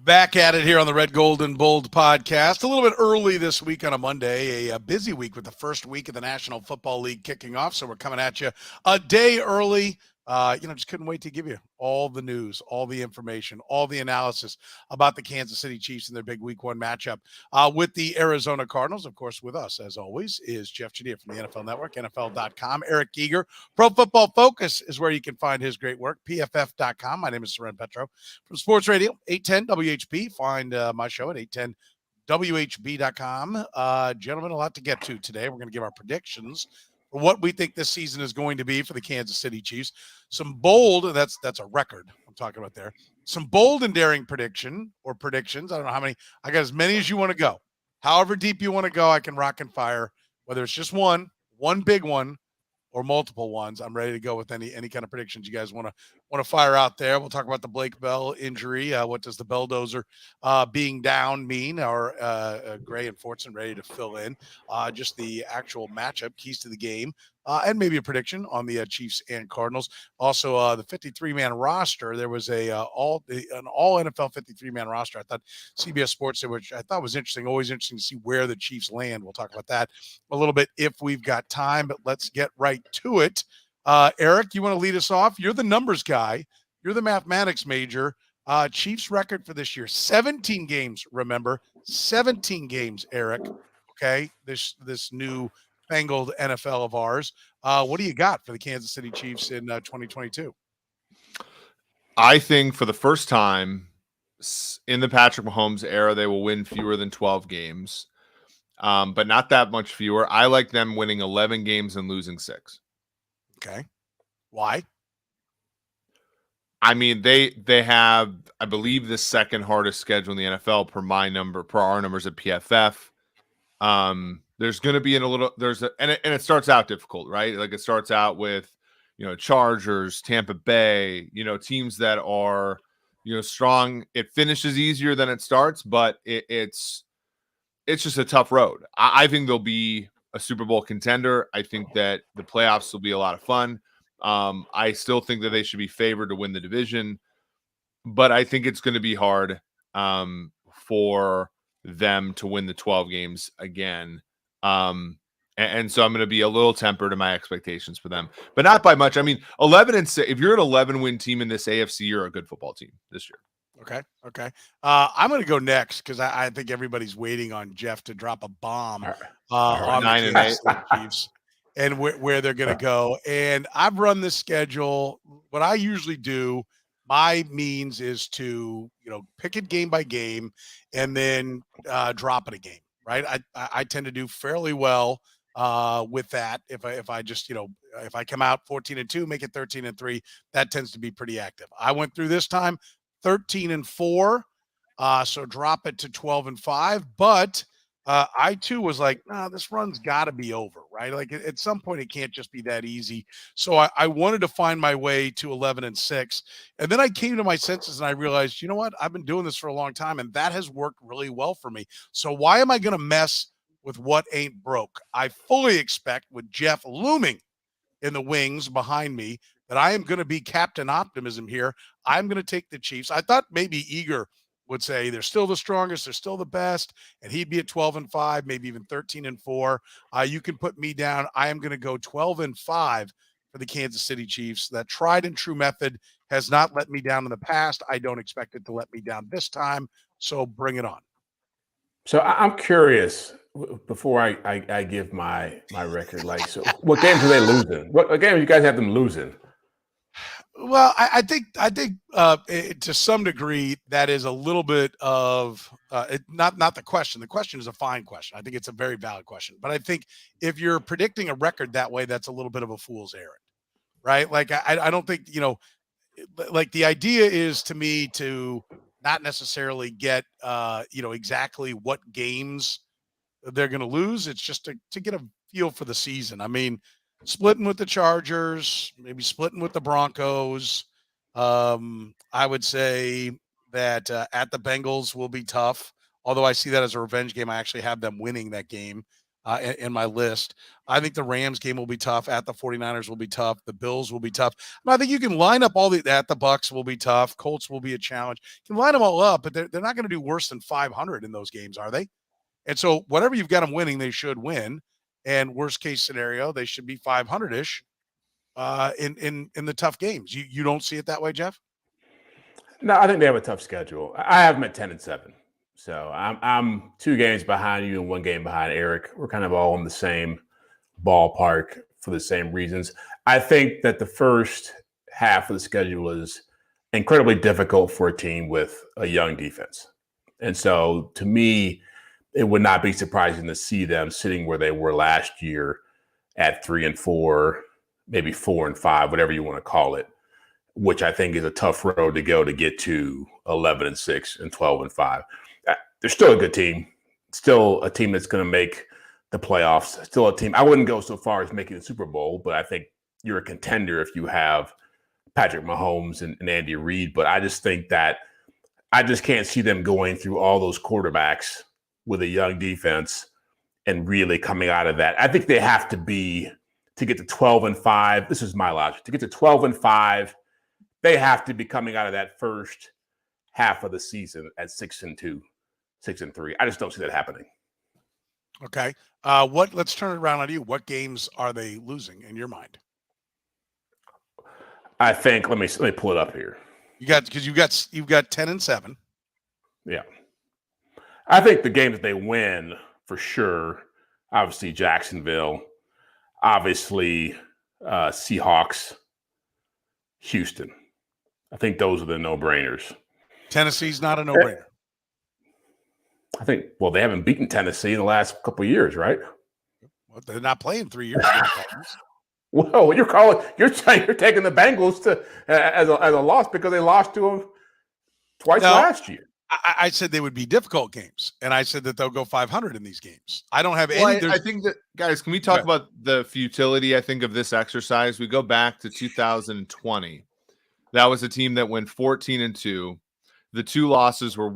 Back at it here on the Red, Gold, and Bold podcast. A little bit early this week on a Monday, a busy week with the first week of the National Football League kicking off. So we're coming at you a day early. Just couldn't wait to give you all the news, all the information, all the analysis about the Kansas City Chiefs and their big week one matchup with the Arizona Cardinals. Of course, with us, as always, is Jeff Chadiha from the NFL Network, NFL.com. Eric Giger, Pro Football Focus is where you can find his great work, PFF.com. My name is Soren Petro from Sports Radio, 810 WHP. Find my show at 810 WHB.com. Gentlemen, a lot to get to today. We're going to give our predictions for what we think this season is going to be for the Kansas City Chiefs. Some bold, that's a record I'm talking about there. Some bold and daring predictions. I don't know how many. I got as many as you want to go. However deep you want to go, I can rock and fire. Whether it's just one big one, or multiple ones, I'm ready to go with any kind of predictions you guys want to fire out there. We'll talk about the Blake Bell injury. What does the Belldozer being down mean? Or Gray and Fortson ready to fill in. Just the actual matchup, keys to the game, and maybe a prediction on the Chiefs and Cardinals. Also, the 53-man roster. There was an all NFL 53-man roster. I thought CBS Sports did, which I thought was interesting. Always interesting to see where the Chiefs land. We'll talk about that a little bit if we've got time, but let's get right to it. Eric, you want to lead us off? You're the numbers guy. You're the mathematics major. Chiefs record for this year, 17 games, remember. 17 games, Eric. Okay, this new fangled NFL of ours. What do you got for the Kansas City Chiefs in 2022? I think for the first time in the Patrick Mahomes era, they will win fewer than 12 games, but not that much fewer. I like them winning 11 games and losing 6. Okay. Why? I mean, they have, I believe, the second hardest schedule in the NFL per our numbers at PFF. There's going to be and it starts out difficult, right? Like it starts out with, Chargers, Tampa Bay, teams that are, strong. It finishes easier than it starts, but it's just a tough road. I think they'll be a Super Bowl contender. I think that the playoffs will be a lot of fun. I still think that they should be favored to win the division, but I think it's going to be hard for them to win the 12 games again. And so I'm going to be a little tempered in my expectations for them, but not by much. I mean, 11-6, if you're an 11-win team in this AFC, you're a good football team this year. Okay. I'm going to go next because I think everybody's waiting on Jeff to drop a bomb on the Kansas City Chiefs and where they're going to go. And I've run this schedule. What I usually do, my means is to, pick it game by game and then drop it a game, right? I tend to do fairly well with that. If I just, if I come out 14-2, make it 13-3, that tends to be pretty active. I went through this time 13-4, so drop it to 12-5. But I too was like, this run's got to be over, right? Like at some point, it can't just be that easy. So I wanted to find my way to 11-6, and then I came to my senses and I realized, you know what? I've been doing this for a long time, and that has worked really well for me. So why am I going to mess with what ain't broke? I fully expect, with Jeff looming in the wings behind me, that I am going to be Captain Optimism here. I'm going to take the Chiefs. I thought maybe Eager would say they're still the strongest, they're still the best, and he'd be at 12-5, maybe even 13-4. You can put me down. I am going to go 12-5 for the Kansas City Chiefs. That tried and true method has not let me down in the past. I don't expect it to let me down this time, so bring it on. So I'm curious, before I give my record, like, so what games are they losing? What games do you guys have them losing? Well, I think to some degree that is a little bit of not the question. The question is a fine question. I think it's a very valid question. But I think if you're predicting a record that way, that's a little bit of a fool's errand, right? Like I don't think, like the idea is to me to not necessarily get exactly what games they're going to lose. It's just to get a feel for the season. I mean, splitting with the Chargers, maybe splitting with the Broncos. I would say that at the Bengals will be tough, although I see that as a revenge game. I actually have them winning that game. in my list. I think the Rams game will be tough. At the 49ers will be tough. The Bills will be tough. I think you can line up all at the Bucks will be tough. Colts will be a challenge. You can line them all up, but they're not going to do worse than 500 in those games, are they? And so whatever you've got them winning, they should win. And worst case scenario, they should be 500-ish in the tough games. You don't see it that way, Jeff? No, I think they have a tough schedule. I have them at 10-7. So I'm 2 games behind you and 1 game behind Eric. We're kind of all in the same ballpark for the same reasons. I think that the first half of the schedule is incredibly difficult for a team with a young defense. And so to me, it would not be surprising to see them sitting where they were last year at 3-4, maybe 4-5, whatever you want to call it, which I think is a tough road to go to get to 11-6 and 12-5. They're still a good team, still a team that's going to make the playoffs, still a team. I wouldn't go so far as making the Super Bowl, but I think you're a contender if you have Patrick Mahomes and Andy Reid. But I just think that I just can't see them going through all those quarterbacks with a young defense and really coming out of that. I think they have to get to 12-5. This is my logic. To get to 12-5, they have to be coming out of that first half of the season at 6-2, 6-3. I just don't see that happening. Okay. Let's turn it around on you. What games are they losing in your mind? I think let me pull it up here. You've got 10-7. Yeah. I think the games that they win for sure, obviously Jacksonville, obviously Seahawks, Houston. I think those are the no-brainers. Tennessee's not a no-brainer. I think, well, they haven't beaten Tennessee in the last couple of years, right? Well, they're not playing 3 years ago. Whoa, you're taking the Bengals to as a loss because they lost to them twice last year. I said they would be difficult games, and I said that they'll go 500 in these games. I don't have any. I think that, guys, can we talk about the futility, I think, of this exercise? We go back to 2020. That was a team that went 14-2. The 2 losses were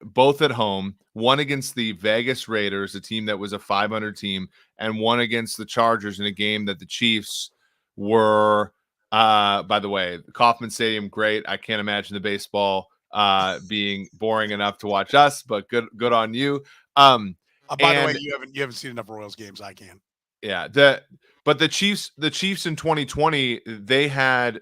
both at home, one against the Vegas Raiders, a team that was a 500 team, and one against the Chargers in a game that the Chiefs were, by the way, Kauffman Stadium, great. I can't imagine the baseball being boring enough to watch us, but good on you. By the way, you haven't seen enough Royals games. I can. Yeah. But the Chiefs in 2020, they had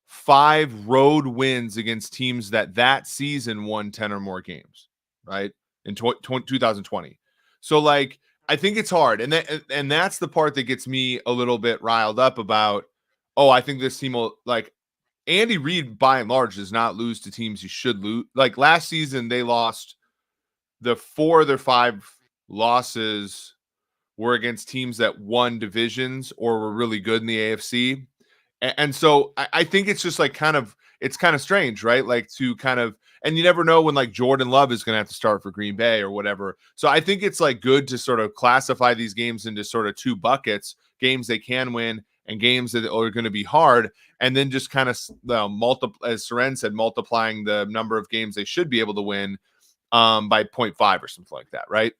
5 road wins against teams that season won 10 or more games, right? In 2020. So like, I think it's hard. And that's the part that gets me a little bit riled up about, I think this team will, like, Andy Reid by and large does not lose to teams he should lose. Like last season, they lost 4 of their 5 losses were against teams that won divisions or were really good in the AFC. And so I think it's just like it's kind of strange, right? Like to kind of, and you never know when like Jordan Love is going to have to start for Green Bay or whatever. So I think it's like good to sort of classify these games into sort of 2 buckets, games they can win and games that are going to be hard. And then just kind of as Soren said, multiplying the number of games they should be able to win by 0.5 or something like that. Right.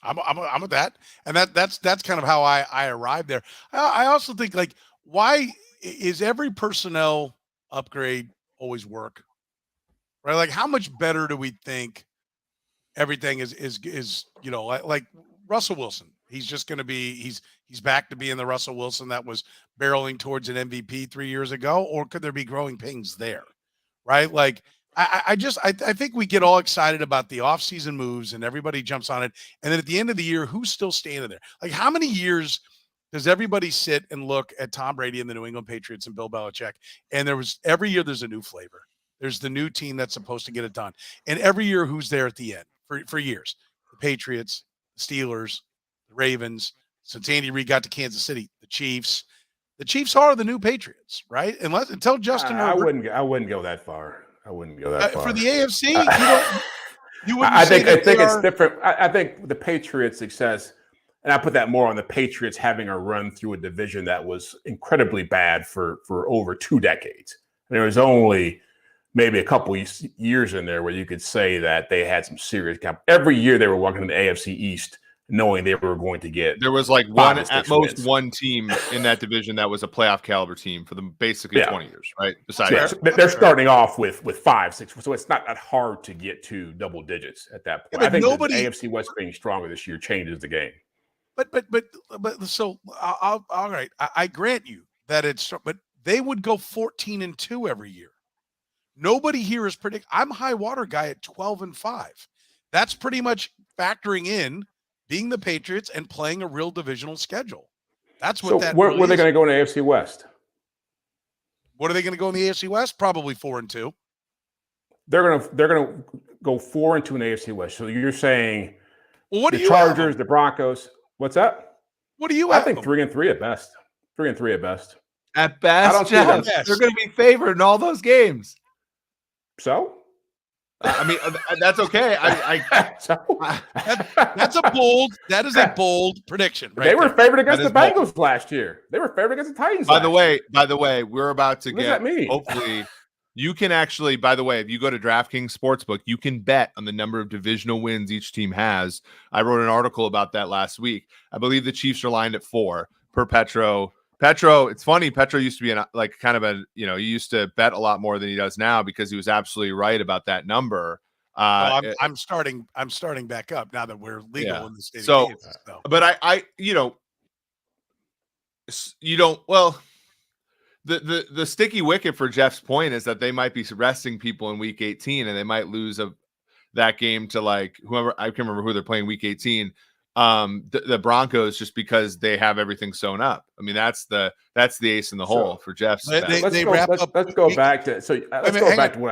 I'm with that. And that's kind of how I arrived there. I also think, like, why is every personnel upgrade always work? Right? Like, how much better do we think everything is like Russell Wilson? He's just going to be he's back to being the Russell Wilson that was barreling towards an MVP 3 years ago, or could there be growing pains there? Right? Like, I think we get all excited about the offseason moves and everybody jumps on it. And then at the end of the year, who's still standing there? Like, how many years does everybody sit and look at Tom Brady and the New England Patriots and Bill Belichick? And every year there's a new flavor. There's the new team that's supposed to get it done. And every year, who's there at the end for years? The Patriots, the Steelers, the Ravens. Since Andy Reid got to Kansas City, the Chiefs. The Chiefs are the new Patriots, right? Until Justin Herbert. I wouldn't go that far. I wouldn't go that far. For the AFC, you wouldn't. I think it's different. I think the Patriots' success, and I put that more on the Patriots having a run through a division that was incredibly bad for over 2 decades. There was only maybe a couple years in there where you could say that they had some serious every year they were walking in the AFC East knowing they were going to get. There was like at most wins. one team in that division that was a playoff caliber team for basically 20 years, right? Besides, they're starting off with 5, 6, so it's not that hard to get to double digits at that point. I think the AFC West being stronger this year changes the game. But so all right, I grant you that but they would go 14-2 every year. Nobody here is I'm high water guy at 12-5. That's pretty much factoring in being the Patriots and playing a real divisional schedule. That's what that. Where are they going to go in the AFC West? What are they going to go in the AFC West? Probably 4-2. They're gonna go 4-2 in the AFC West. So you're saying, well, what the Chargers, the Broncos? What's that? What do you? I think 3-3 at best. 3-3 at best. At best, I don't see Jeff, they're going to be favored in all those games. So. I mean, that's okay. That's a bold. That is a bold prediction. Right? They were favored against the Bengals last year. They were favored against the Titans. By the way, we're about to get. What does that mean? Hopefully, you can actually. By the way, if you go to DraftKings Sportsbook, you can bet on the number of divisional wins each team has. I wrote an article about that last week. I believe the Chiefs are lined at 4 per Petro. It's funny. Petro used to be he used to bet a lot more than he does now because he was absolutely right about that number. I'm starting back up now that we're legal in the state. So, but I the sticky wicket for Jeff's point is that they might be resting people in week 18 and they might lose that game to like whoever. I can't remember who they're playing week 18. The Broncos, just because they have everything sewn up. I mean, that's the ace in the hole for Jeff's. Let's go back to go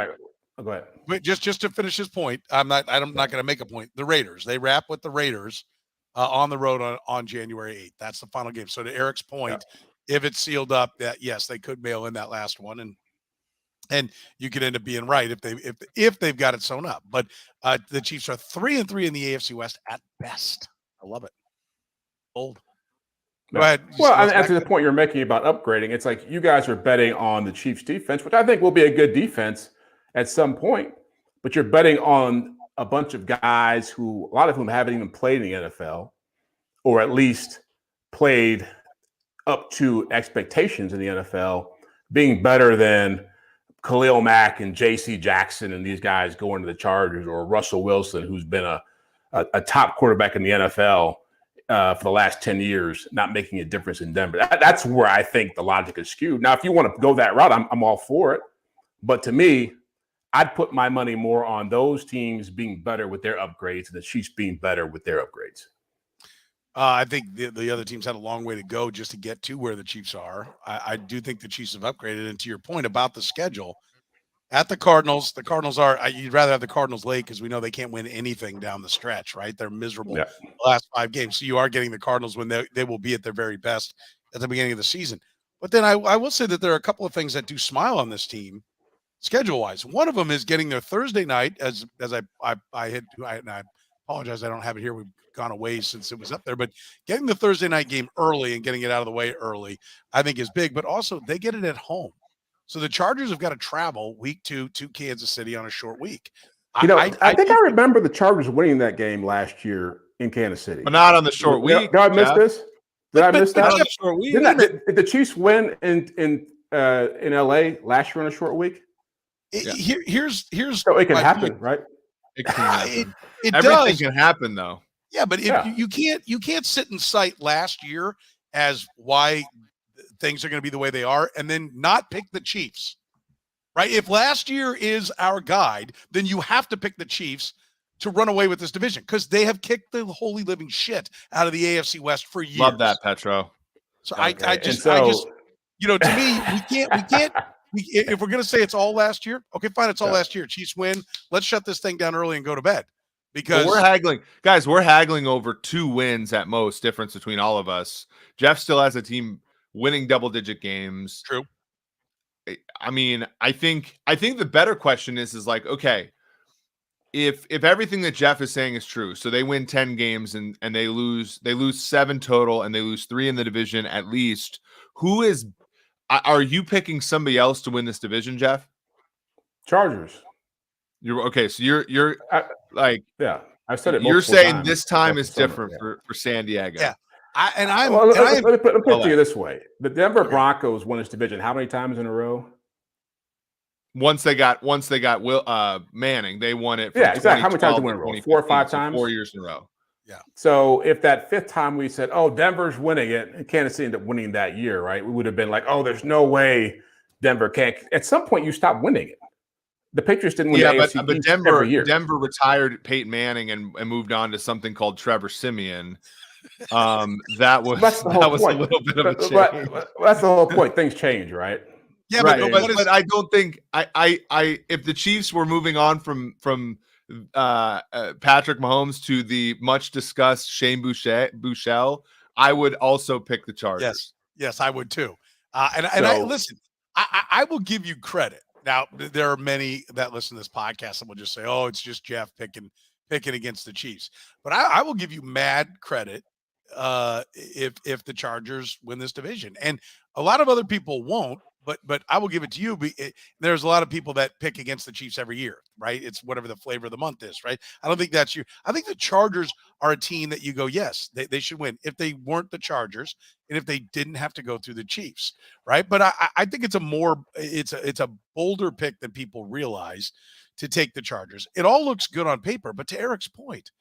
ahead. Wait, just to finish his point, I'm not going to make a point. The Raiders, they wrap with the Raiders on the road on January 8th. That's the final game. So to Eric's point, if it's sealed up, that yes, they could mail in that last one, and you could end up being right if they've got it sewn up. But the Chiefs are 3-3 in the AFC West at best. I love it. Bold. Go ahead. Well, after the point you're making about upgrading, it's like you guys are betting on the Chiefs defense, which I think will be a good defense at some point, but you're betting on a bunch of guys who, a lot of whom haven't even played in the NFL, or at least played up to expectations in the NFL, being better than Khalil Mack and J.C. Jackson and these guys going to the Chargers, or Russell Wilson, who's been a top quarterback in the NFL for the last 10 years, not making a difference in Denver. That's where I think the logic is skewed. Now, if you want to go that route, I'm all for it. But to me, I'd put my money more on those teams being better with their upgrades and the Chiefs being better with their upgrades. I think the other teams had a long way to go just to get to where the Chiefs are. I do think the Chiefs have upgraded. And to your point about the schedule, at the Cardinals are, you'd rather have the Cardinals late because we know they can't win anything down the stretch, right? They're miserable the last 5 games. So you are getting the Cardinals when they will be at their very best at the beginning of the season. But then I will say that there are a couple of things that do smile on this team schedule-wise. One of them is getting their Thursday night, as I apologize, I don't have it here. We've gone away since it was up there, but getting the Thursday night game early and getting it out of the way early, I think is big. But also they get it at home. So the Chargers have got to travel week 2 to Kansas City on a short week. I think I remember the Chargers winning that game last year in Kansas City. But not on the short week. Did I miss this? Did I miss that? Not on the short week. Did the Chiefs win in LA last year on a short week? Here's so it can happen, point. Right? It can happen. Everything can happen though. Yeah, but you can't sit and cite last year as why things are going to be the way they are and then not pick the Chiefs, right? If last year is our guide, then you have to pick the Chiefs to run away with this division because they have kicked the holy living shit out of the AFC West for years. Love that, Petro. So okay. I just, to me, we can't. If we're going to say it's all last year, okay, fine, it's all last year. Chiefs win. Let's shut this thing down early and go to bed. Because we're haggling over 2 wins at most difference between all of us. Jeff still has a team winning double-digit games. True. I mean, I think the better question is like, okay, if everything that Jeff is saying is true, so they win 10 games and they lose 7 total and they lose 3 in the division at least, are you picking somebody else to win this division, Jeff? Chargers. You're okay. So you're like, yeah, I've said it. You're saying times this time is summer, different for San Diego. Yeah. Let me put it to you this way: the Denver Okay. Broncos won this division how many times in a row? Once they got Will Manning, they won it. Yeah, exactly. How many times did they win in a row? 4 or 5 times. 4 years in a row. Yeah. So if that 5th time we said, "Oh, Denver's winning it," and Kansas City ended up winning that year, right? We would have been like, "Oh, there's no way Denver can't." At some point, you stop winning it. The Patriots didn't win the AFC but East Denver every year. Denver retired Peyton Manning and moved on to something called Trevor Siemian. That was a little bit of a change. But that's the whole point. Things change, right? Yeah, right. But I don't think I if the Chiefs were moving on from Patrick Mahomes to the much discussed Shane Buechele, I would also pick the Chargers. Yes, I would too. Listen, I will give you credit. Now, there are many that listen to this podcast and will just say, "Oh, it's just Jeff picking against the Chiefs." But I will give you mad credit if the Chargers win this division, and a lot of other people won't. But I will give it to you. There's a lot of people that pick against the Chiefs every year, right? It's whatever the flavor of the month is, right? I don't think that's you. I think the Chargers are a team that you go, yes, they should win if they weren't the Chargers and if they didn't have to go through the Chiefs, right? But I think it's a bolder pick than people realize to take the Chargers. It all looks good on paper, but to Eric's point,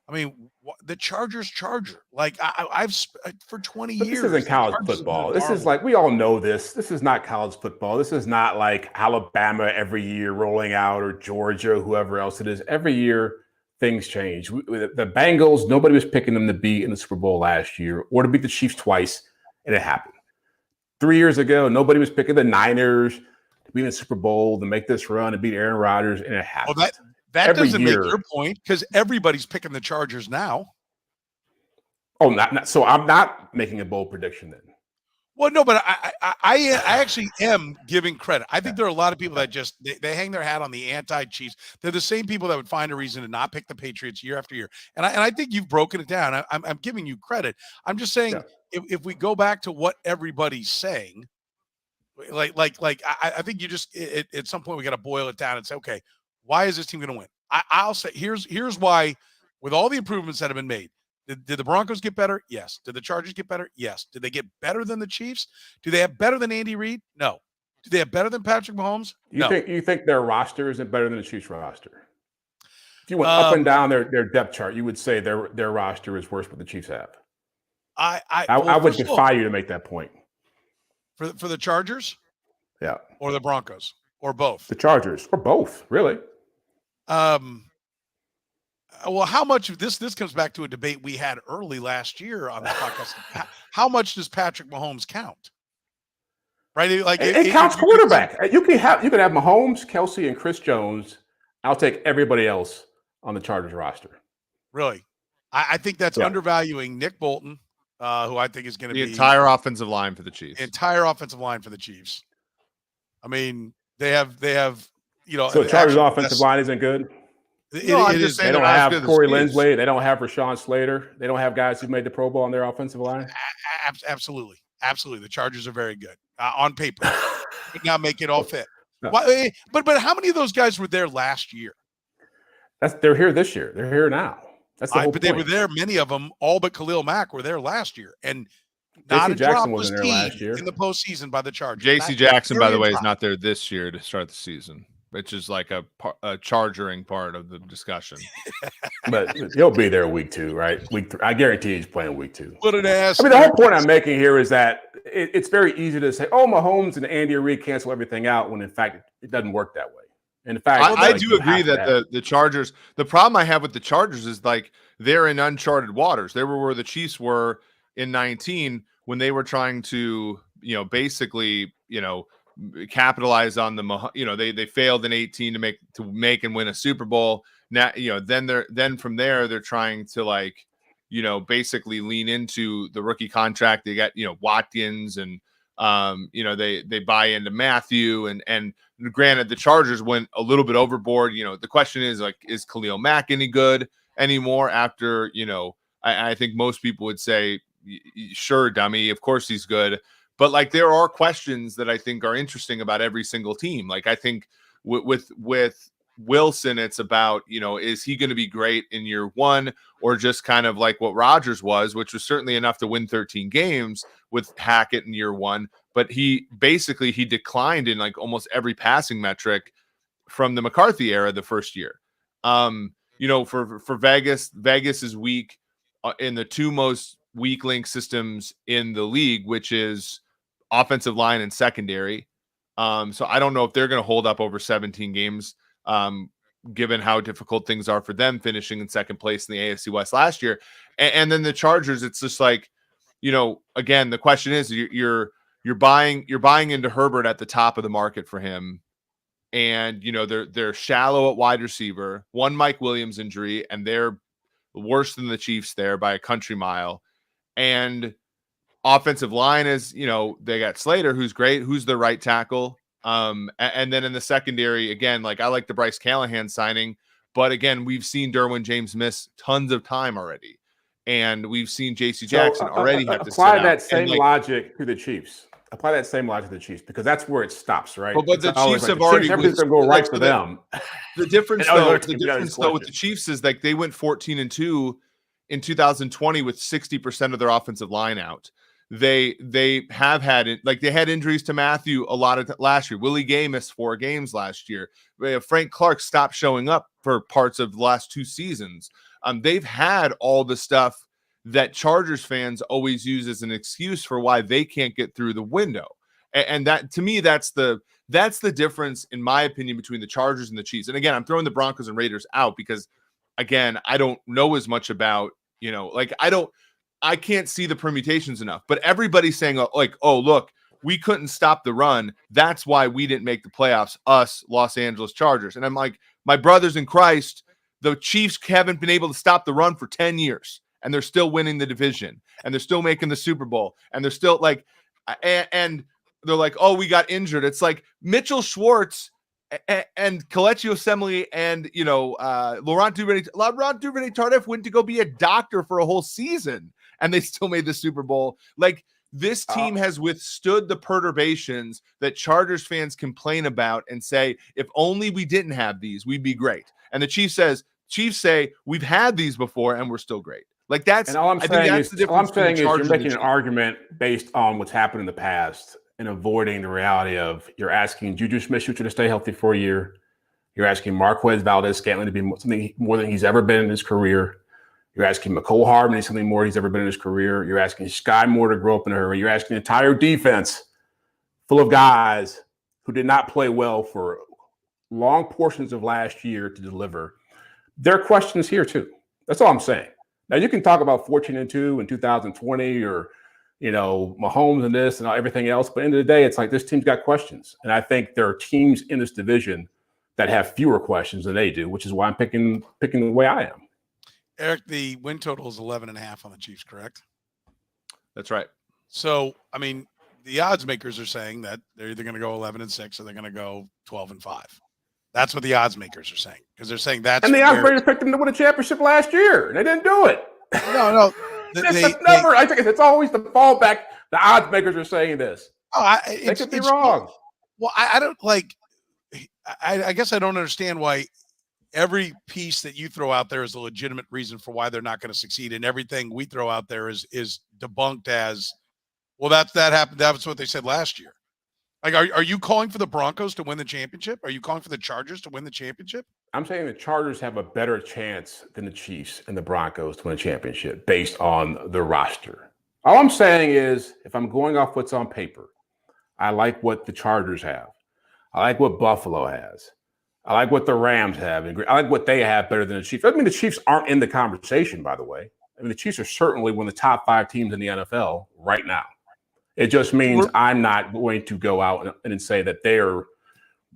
I mean, the Chargers Charger. Like I've for 20 but years. This isn't college football. This is like, we all know this. This is not college football. This is not like Alabama every year rolling out, or Georgia, whoever else it is. Every year things change. The Bengals, nobody was picking them to beat in the Super Bowl last year or to beat the Chiefs twice, and it happened. 3 years ago, nobody was picking the Niners to be in the Super Bowl to make this run and beat Aaron Rodgers, and it happened. Well, that doesn't make your point, because everybody's picking the Chargers now. Oh, so I'm not making a bold prediction then. Well, no, but I actually am giving credit. I think there are a lot of people that just they hang their hat on the anti-Chiefs. They're the same people that would find a reason to not pick the Patriots year after year. And I think you've broken it down. I'm giving you credit. I'm just saying, if we go back to what everybody's saying, I think you just at some point we got to boil it down and say, okay, why is this team going to win? I'll say here's why. With all the improvements that have been made, did the Broncos get better? Yes. Did the Chargers get better? Yes. Did they get better than the Chiefs? Do they have better than Andy Reid? No. Do they have better than Patrick Mahomes? No. You think their roster isn't better than the Chiefs roster? If you went up and down their depth chart, you would say their roster is worse than the Chiefs have. I would defy you to make that point. For the Chargers? Yeah. Or the Broncos? Or both? The Chargers. Or both, really. Well, how much of this comes back to a debate we had early last year on this podcast. How much does Patrick Mahomes count? Right? Like it counts quarterback. You can have Mahomes, Kelsey, and Chris Jones. I'll take everybody else on the Chargers roster. Really? I think that's undervaluing Nick Bolton, who I think is going to be the entire offensive line for the Chiefs. Entire offensive line for the Chiefs. I mean, they have So the Chargers offensive line isn't good. They don't have Corey Lindsley. They don't have Rashawn Slater. They don't have guys who made the Pro Bowl on their offensive line. Absolutely. The Chargers are very good on paper, but now make it all fit. Why, but how many of those guys were there last year? They're here this year. They're here now. That's the whole point. They were there. Many of them, all but Khalil Mack, were there last year, and J.C. Jackson wasn't there last year in the postseason by the Chargers. J.C. Jackson, by the way, is not there this year to start the season, which is like a charging part of the discussion. But he'll be there week 2, right? Week 3. I guarantee he's playing week 2. What an ass! I mean, the whole point I'm making here is that it's very easy to say, "Oh, Mahomes and Andy Reid cancel everything out," when in fact it doesn't work that way. And in fact, I do agree that the Chargers. The problem I have with the Chargers is like they're in uncharted waters. They were where the Chiefs were in 19 when they were trying to, basically, capitalize on the, they failed in 18 to make and win a Super Bowl. Now, then from there they're trying to basically lean into the rookie contract. They got, Watkins and, they buy into Matthew and granted the Chargers went a little bit overboard. The question is is Khalil Mack any good anymore after, I think most people would say, sure, dummy, of course he's good. But there are questions that I think are interesting about every single team. I think with Wilson, it's about, is he going to be great in year one, or just kind of like what Rodgers was, which was certainly enough to win 13 games with Hackett in year one. But he declined in like almost every passing metric from the McCarthy era the first year. For Vegas is weak in the two most weak link systems in the league, which is offensive line and secondary. So I don't know if they're going to hold up over 17 games, given how difficult things are for them finishing in second place in the AFC West last year. And then the Chargers, it's just like, again, the question is you're buying into Herbert at the top of the market for him. And, they're shallow at wide receiver, one Mike Williams injury, and they're worse than the Chiefs there by a country mile. And offensive line is, they got Slater, who's great, who's the right tackle. And then in the secondary, again, like I like the Bryce Callahan signing, but again, we've seen Derwin James miss tons of time already. And we've seen JC Jackson already have to apply that same logic to the Chiefs. Apply that same logic to the Chiefs, because that's where it stops, right? But the Chiefs have already everything's going to go right for them. The difference, though, with the Chiefs is like they went 14-2 in 2020 with 60% of their offensive line out. They have had it, like they had injuries to Matthew a lot of last year. Willie Gay missed 4 games last year. Frank Clark stopped showing up for parts of the last 2 seasons. They've had all the stuff that Chargers fans always use as an excuse for why they can't get through the window. And that, to me, that's the difference, in my opinion, between the Chargers and the Chiefs. And again, I'm throwing the Broncos and Raiders out because, again, I don't know as much about, I can't see the permutations enough. But everybody's saying, like, oh, look, we couldn't stop the run. That's why we didn't make the playoffs, us Los Angeles Chargers. And I'm like, my brothers in Christ, the Chiefs haven't been able to stop the run for 10 years. And they're still winning the division, and they're still making the Super Bowl, and they're still like, and they're like, oh, we got injured. It's like Mitchell Schwartz and Kelechi Osemele and Laurent Duvernay-Tardif went to go be a doctor for a whole season, and they still made the Super Bowl. Like, this team has withstood the perturbations that Chargers fans complain about and say, if only we didn't have these, we'd be great. And the Chiefs say we've had these before and we're still great. Like, that's, and all I'm saying is you're making an argument based on what's happened in the past and avoiding the reality of, you're asking Juju Smith-Schuster to stay healthy for a year. You're asking Marquez Valdez-Scantling to be something more than he's ever been in his career. You're asking McCole Hardman to be something more he's ever been in his career. You're asking Sky Moore to grow up in a hurry. You're asking the entire defense full of guys who did not play well for long portions of last year to deliver. There are questions here too. That's all I'm saying. Now, you can talk about 14-2 in 2020 or, Mahomes and this and everything else. But at the end of the day, it's like this team's got questions. And I think there are teams in this division that have fewer questions than they do, which is why I'm picking the way I am. Eric, the win total is 11.5 on the Chiefs, correct? That's right. So, I mean, the odds makers are saying that they're either going to go 11-6 or they're going to go 12-5. That's what the odds makers are saying, because they're saying that's. And the odds makers picked them to win a championship last year. They didn't do it. No. I think it's always the fallback. The odds makers are saying this. They could be wrong. Well, I don't like. I guess I don't understand why every piece that you throw out there is a legitimate reason for why they're not going to succeed, and everything we throw out there is debunked as, well, that happened. That was what they said last year. Like, are you calling for the Broncos to win the championship? Are you calling for the Chargers to win the championship? I'm saying the Chargers have a better chance than the Chiefs and the Broncos to win a championship based on the roster. All I'm saying is, if I'm going off what's on paper, I like what the Chargers have. I like what Buffalo has. I like what the Rams have. I like what they have better than the Chiefs. I mean, the Chiefs aren't in the conversation, by the way. I mean, the Chiefs are certainly one of the top 5 teams in the NFL right now. It just means I'm not going to go out and say that they're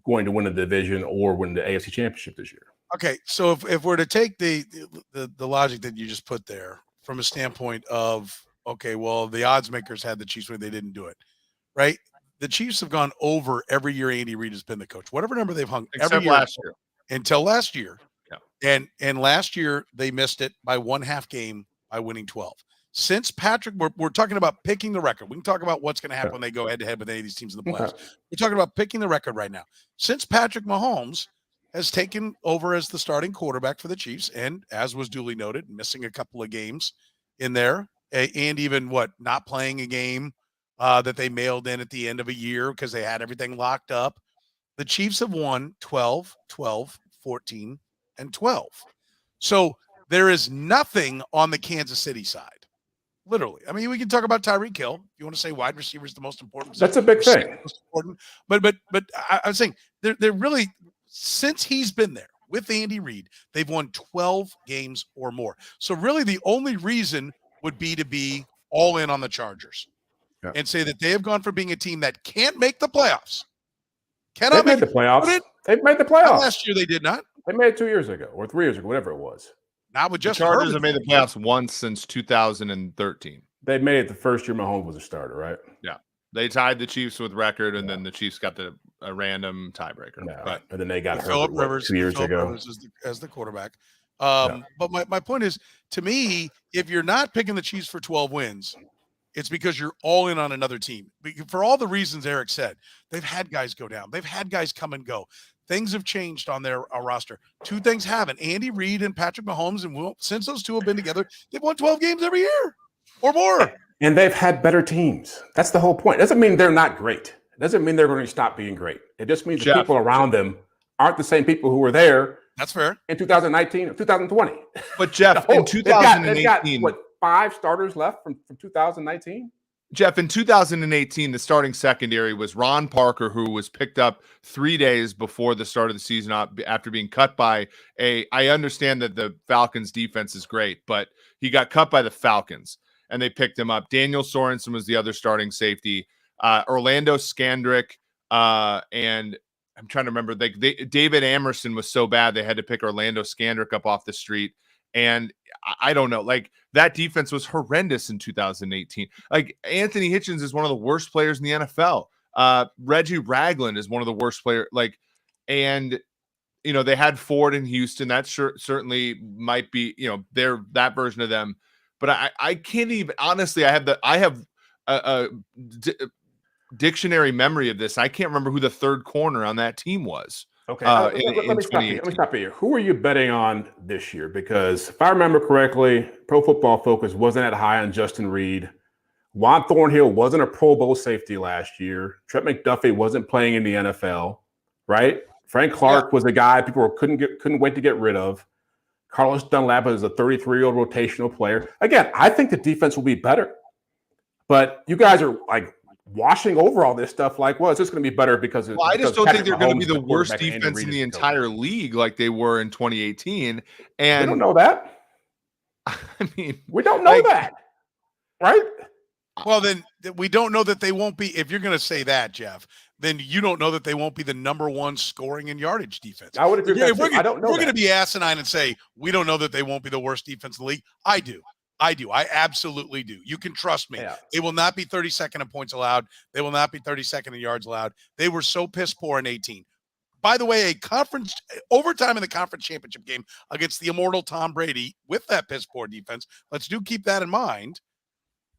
going to win the division or win the AFC Championship this year. Okay, so if we're to take the logic that you just put there from a standpoint of, okay, well, the odds makers had the Chiefs win, they didn't do it, right? The Chiefs have gone over every year Andy Reid has been the coach, whatever number they've hung except every year last year. Until last year. Yeah. And last year they missed it by 1/2 game by winning 12. Since Patrick, we're talking about picking the record. We can talk about what's going to happen when they go head to head with any of these teams in the playoffs. We're talking about picking the record right now. Since Patrick Mahomes has taken over as the starting quarterback for the Chiefs, and as was duly noted, missing a couple of games in there, and even not playing a game that they mailed in at the end of a year because they had everything locked up. The Chiefs have won 12, 12, 14, and 12. So there is nothing on the Kansas City side. Literally. I mean, we can talk about Tyreek Hill. If you want to say wide receiver is the most important. That's a big thing. Most important. But I'm saying they're really, since he's been there with Andy Reid, they've won 12 games or more. So really the only reason would be to be all in on the Chargers and say that they have gone from being a team that can't make the playoffs. They've made the playoffs. They've made the playoffs. Last year they did not. They made it 2 years ago or 3 years ago, whatever it was. Not with just the Chargers have made the playoffs once since 2013. They made it the first year Mahomes was a starter, right? Yeah. They tied the Chiefs with record, and then the Chiefs got a random tiebreaker. Yeah. But and then they got Phillip Rivers 2 years ago Rivers as the quarterback. But my point is, to me, if you're not picking the Chiefs for 12 wins, it's because you're all in on another team. For all the reasons Eric said, they've had guys go down. They've had guys come and go. Things have changed on their roster. Two things haven't. Andy Reid and Patrick Mahomes, and since those two have been together, they've won 12 games every year or more. And they've had better teams. That's the whole point. It doesn't mean they're not great. It doesn't mean they're going to stop being great. It just means the people around them aren't the same people who were there. That's fair. In 2019 or 2020. But Jeff, in 2018, they've got 5 starters left from 2019? Jeff, in 2018, the starting secondary was Ron Parker, who was picked up 3 days before the start of the season after being cut by I understand that the Falcons defense is great, but he got cut by the Falcons, and they picked him up. Daniel Sorensen was the other starting safety. Orlando Scandrick, and I'm trying to remember, David Amerson was so bad they had to pick Orlando Scandrick up off the street. And I don't know, that defense was horrendous in 2018. Anthony Hitchens is one of the worst players in the NFL. Reggie Ragland is one of the worst players. And they had Ford in Houston. That certainly might be, they're that version of them. But I can't even, honestly, I have a dictionary memory of this. I can't remember who the third corner on that team was. Okay, let me stop you. Who are you betting on this year? Because if I remember correctly, Pro Football Focus wasn't that high on Justin Reed. Juan Thornhill wasn't a Pro Bowl safety last year. Trent McDuffie wasn't playing in the NFL, right? Frank Clark was a guy people couldn't wait to get rid of. Carlos Dunlap is a 33-year-old rotational player. Again, I think the defense will be better. But you guys are washing over all this stuff it's just going to be better because I just don't think they're going to be the worst defense in the entire league like they were in 2018. And we don't know that. I mean, we don't know that, right? Well, then we don't know that they won't be. If you're going to say that, Jeff, then you don't know that they won't be the number one scoring and yardage defense. I would agree. I don't know. We're going to be asinine and say we don't know that they won't be the worst defense in the league. I do. I absolutely do. You can trust me. Yeah. They will not be 32nd in points allowed. They will not be 32nd in yards allowed. They were so piss poor in 18. By the way, a conference overtime in the conference championship game against the immortal Tom Brady with that piss poor defense. Let's keep that in mind.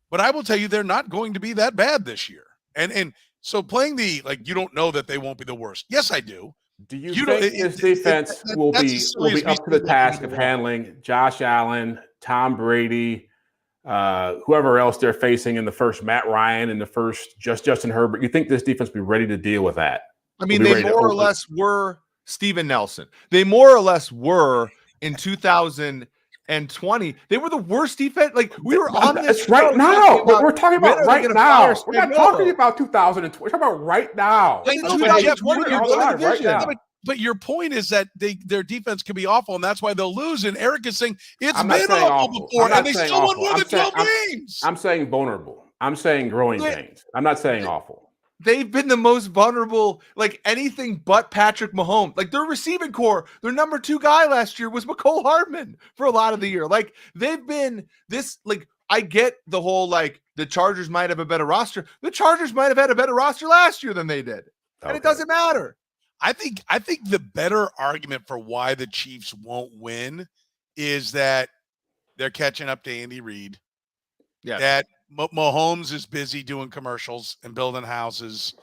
But I will tell you, they're not going to be that bad this year. And so playing you don't know that they won't be the worst. Yes, I do. Do you think this defense will be up to the task of handling Josh Allen, Tom Brady, whoever else they're facing in the first, Matt Ryan in the first, Justin Herbert? You think this defense will be ready to deal with that? I mean, they more or less were Steven Nelson. They more or less were in 2020. They were the worst defense. We were on this right now. We're talking about right now. We're not talking about 2020. We're talking about right now. But your point is that their defense could be awful, and that's why they'll lose. And Eric is saying it's been awful before, and they still won more than 12 games. I'm saying vulnerable. I'm saying growing pains. I'm not saying awful. They've been the most vulnerable, anything but Patrick Mahomes. Their receiving core, their number 2 guy last year was McCole Hardman for a lot of the year. They've been this, I get the whole, the Chargers might have a better roster. The Chargers might have had a better roster last year than they did. And it doesn't matter. I think the better argument for why the Chiefs won't win is that they're catching up to Andy Reid. that Mahomes is busy doing commercials and building houses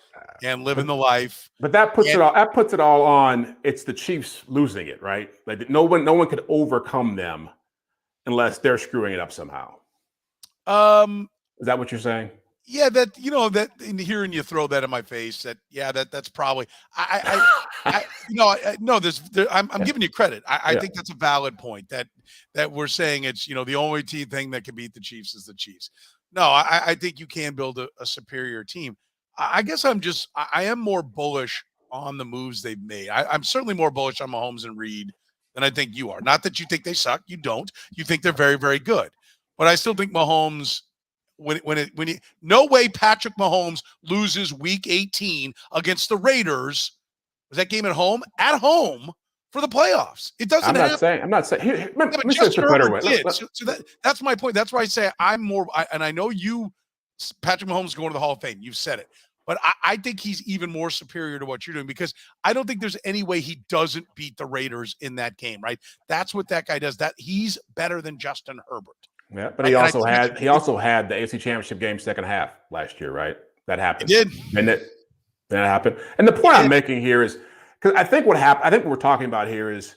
and living the life. But that puts it all on. It's the Chiefs losing it, right? Like no one could overcome them unless they're screwing it up somehow. Is that what you're saying? Yeah, that that in hearing you throw that in my face, that's probably I'm giving you credit. I think that's a valid point that we're saying it's the only thing that can beat the Chiefs is the Chiefs. No, I think you can build a superior team. I guess I am more bullish on the moves they've made. I'm certainly more bullish on Mahomes and Reed than I think you are. Not that you think they suck. You don't. You think they're very, very good. But I still think Mahomes. No way Patrick Mahomes loses week 18 against the Raiders. Was that game at home? At home for the playoffs. It doesn't happen. I'm not saying. Here, let me say this a better way. So that's my point. That's why I say I'm more. And I know Patrick Mahomes is going to the Hall of Fame. You've said it. But I think he's even more superior to what you're doing because I don't think there's any way he doesn't beat the Raiders in that game, right? That's what that guy does. That he's better than Justin Herbert. Yeah, but he also had the AFC Championship game second half last year, right? That happened. It did. And that happened. And the point I'm making here is because I think what we're talking about here is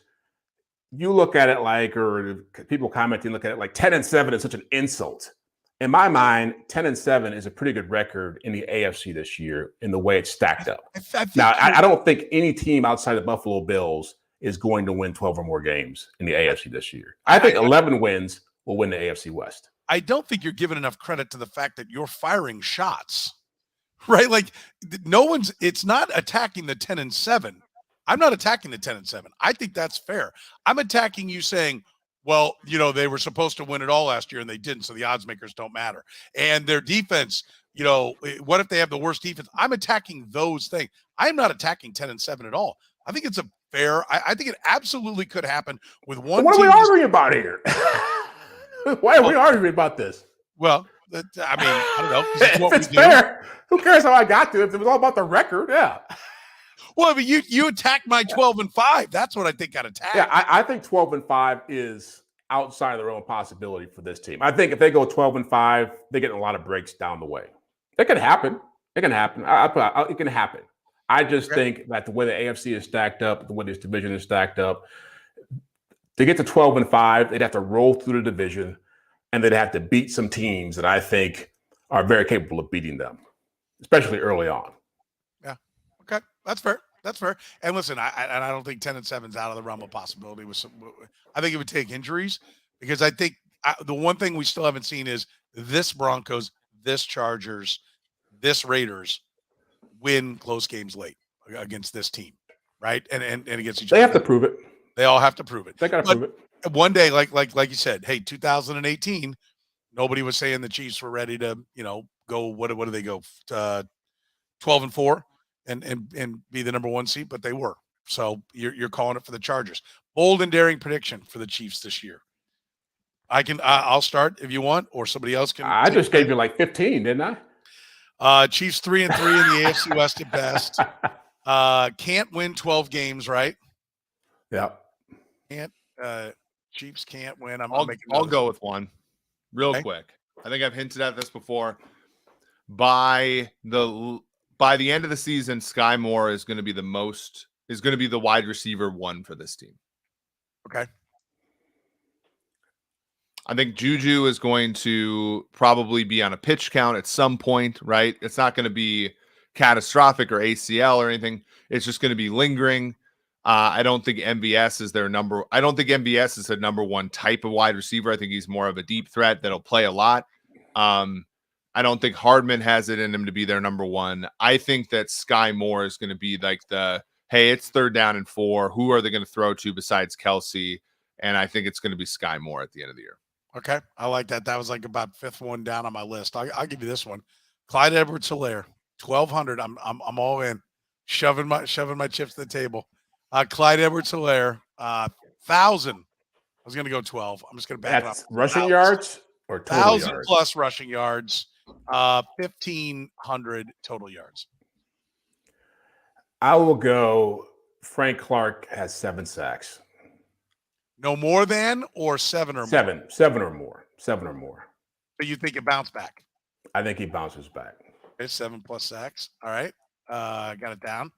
you look at it like, or people commenting look at it like 10-7 is such an insult. In my mind, 10-7 is a pretty good record in the AFC this year in the way it's stacked up. I don't think any team outside the Buffalo Bills is going to win 12 or more games in the AFC this year. I think 11 wins will win the AFC West. I don't think you're giving enough credit to the fact that you're firing shots, right? Like it's not attacking the 10-7. I'm not attacking the 10-7. I think that's fair. I'm attacking you saying, well, they were supposed to win it all last year and they didn't. So the odds makers don't matter. And their defense, what if they have the worst defense? I'm attacking those things. I'm not attacking 10-7 at all. I think it's a fair, I think it absolutely could happen with one. So what are we arguing about here? Why are we arguing about this? Well, I don't know. If it's fair, who cares how I got to it? If it was all about the record, yeah. Well, but you attacked my 12-5. That's what I think got attacked. Yeah, I think 12-5 is outside of their own possibility for this team. I think if they go 12-5, they get a lot of breaks down the way. It can happen. It can happen. It can happen. I just think that the way the AFC is stacked up, the way this division is stacked up, to get to 12-5, they'd have to roll through the division, and they'd have to beat some teams that I think are very capable of beating them, especially early on. Yeah. Okay. That's fair. That's fair. And listen, I don't think 10-7 is out of the realm of possibility. I think it would take injuries because I think the one thing we still haven't seen is this Broncos, this Chargers, this Raiders win close games late against this team, right? And against each other. They have to prove it. They all have to prove it. They got to prove it. One day, like you said, hey, 2018, nobody was saying the Chiefs were ready to, go. What do they go? 12-4 and be the number one seed, but they were. So you're calling it for the Chargers. Bold and daring prediction for the Chiefs this year. I'll start if you want, or somebody else can. I just gave you like 15, didn't I? Chiefs 3-3 in the AFC West at best. Can't win 12 games, right? Yeah. Can't. Chiefs can't win. I'll go with one real quick. I think I've hinted at this before. By the end of the season, Sky Moore is going to be the wide receiver one for this team. Okay. I think Juju is going to probably be on a pitch count at some point, right? It's not going to be catastrophic or ACL or anything. It's just going to be lingering. I don't think MVS is their number. I don't think MVS is a number one type of wide receiver. I think he's more of a deep threat that'll play a lot. I don't think Hardman has it in him to be their number one. I think that Sky Moore is going to be like hey, it's 3rd down and 4. Who are they going to throw to besides Kelsey? And I think it's going to be Sky Moore at the end of the year. Okay. I like that. That was like about 5th one down on my list. I'll give you this one. Clyde Edwards-Helaire, 1,200. I'm all in. Shoving my chips to the table. Clyde Edwards-Helaire, 1,000. I was going to go 12. I'm just going to back That's up. Rushing yards or total 1,000 yards? plus rushing yards, 1,500 total yards. I will go Frank Clark has 7 sacks. No more than or 7 or more? 7 or more. 7 or more. So you think it bounced back? I think he bounces back. Okay, 7+ sacks. All right. Got it down.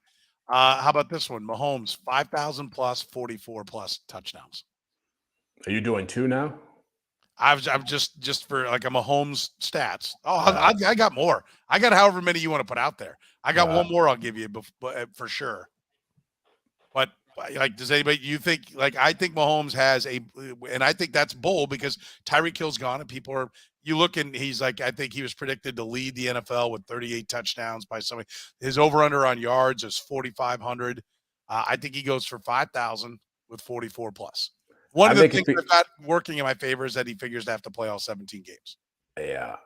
How about this one? Mahomes, 5,000 plus, 44 plus touchdowns. Are you doing 2 now? I'm just for like a Mahomes stats. Oh, I got more. I got however many you want to put out there. I got one more I'll give you for sure. But like, does anybody, you think, like, I think Mahomes has and I think that's bold because Tyreek Hill's gone and people are, you look and he's like, I think he was predicted to lead the NFL with 38 touchdowns by somebody. His over-under on yards is 4,500. I think he goes for 5,000 with 44 plus. One of the things I've got working in my favor is that he figures to have to play all 17 games. Yeah.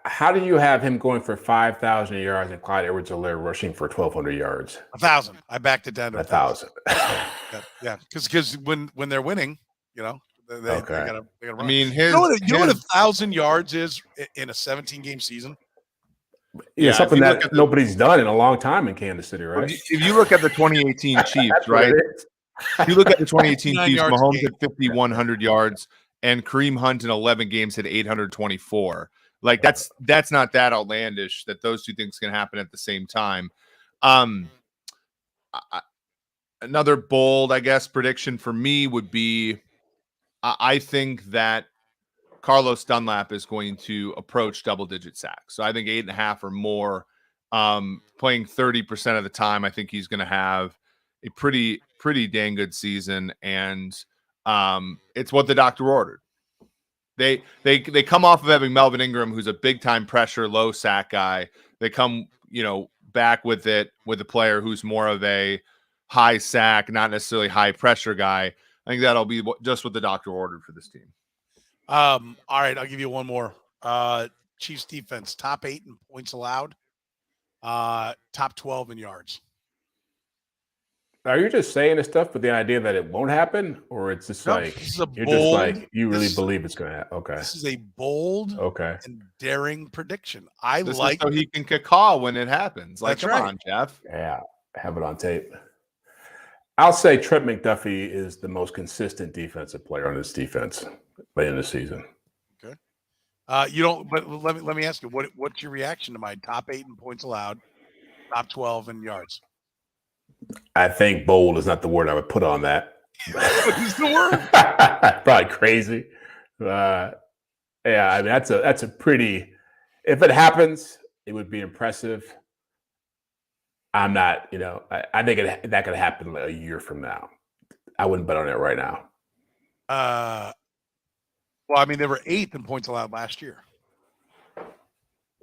How do you have him going for 5,000 yards and Clyde Edwards-Helaire rushing for 1,200 yards? 1,000. I backed it down to 1,000. Yeah, because when they're winning, they gotta run. I mean, you know what 1,000 yards is in a 17-game season? Yeah, something that nobody's done in a long time in Kansas City, right? If you look at the 2018 Chiefs, right? If you look at the 2018 Chiefs, Mahomes had 5,100 yards, and Kareem Hunt in 11 games had 824. Like that's not that outlandish that those two things can happen at the same time. Another bold, I guess, prediction for me would be, I think that Carlos Dunlap is going to approach double-digit sacks. So I think 8.5 or more, playing 30% of the time. I think he's going to have a pretty dang good season, and it's what the doctor ordered. They come off of having Melvin Ingram, who's a big time pressure, low sack guy. They come, back with a player who's more of a high sack, not necessarily high pressure guy. I think that'll be just what the doctor ordered for this team. All right, I'll give you one more. Chiefs defense, top 8 in points allowed, top 12 in yards. Are you just saying this stuff with the idea that it won't happen, or it's just you really believe it's going to happen? Okay, this is a bold, and daring prediction. This is so he can caw when it happens. Like, come on, Jeff. Yeah, have it on tape. I'll say Trent McDuffie is the most consistent defensive player on this defense by the end of the season. Okay, But let me ask you, what's your reaction to my top 8 in points allowed, top 12 in yards? I think bold is not the word I would put on that. What is the word? Probably crazy. Yeah, I mean that's a pretty. If it happens, it would be impressive. I'm not, I think that could happen a year from now. I wouldn't bet on it right now. Well, I mean, they were 8th in points allowed last year.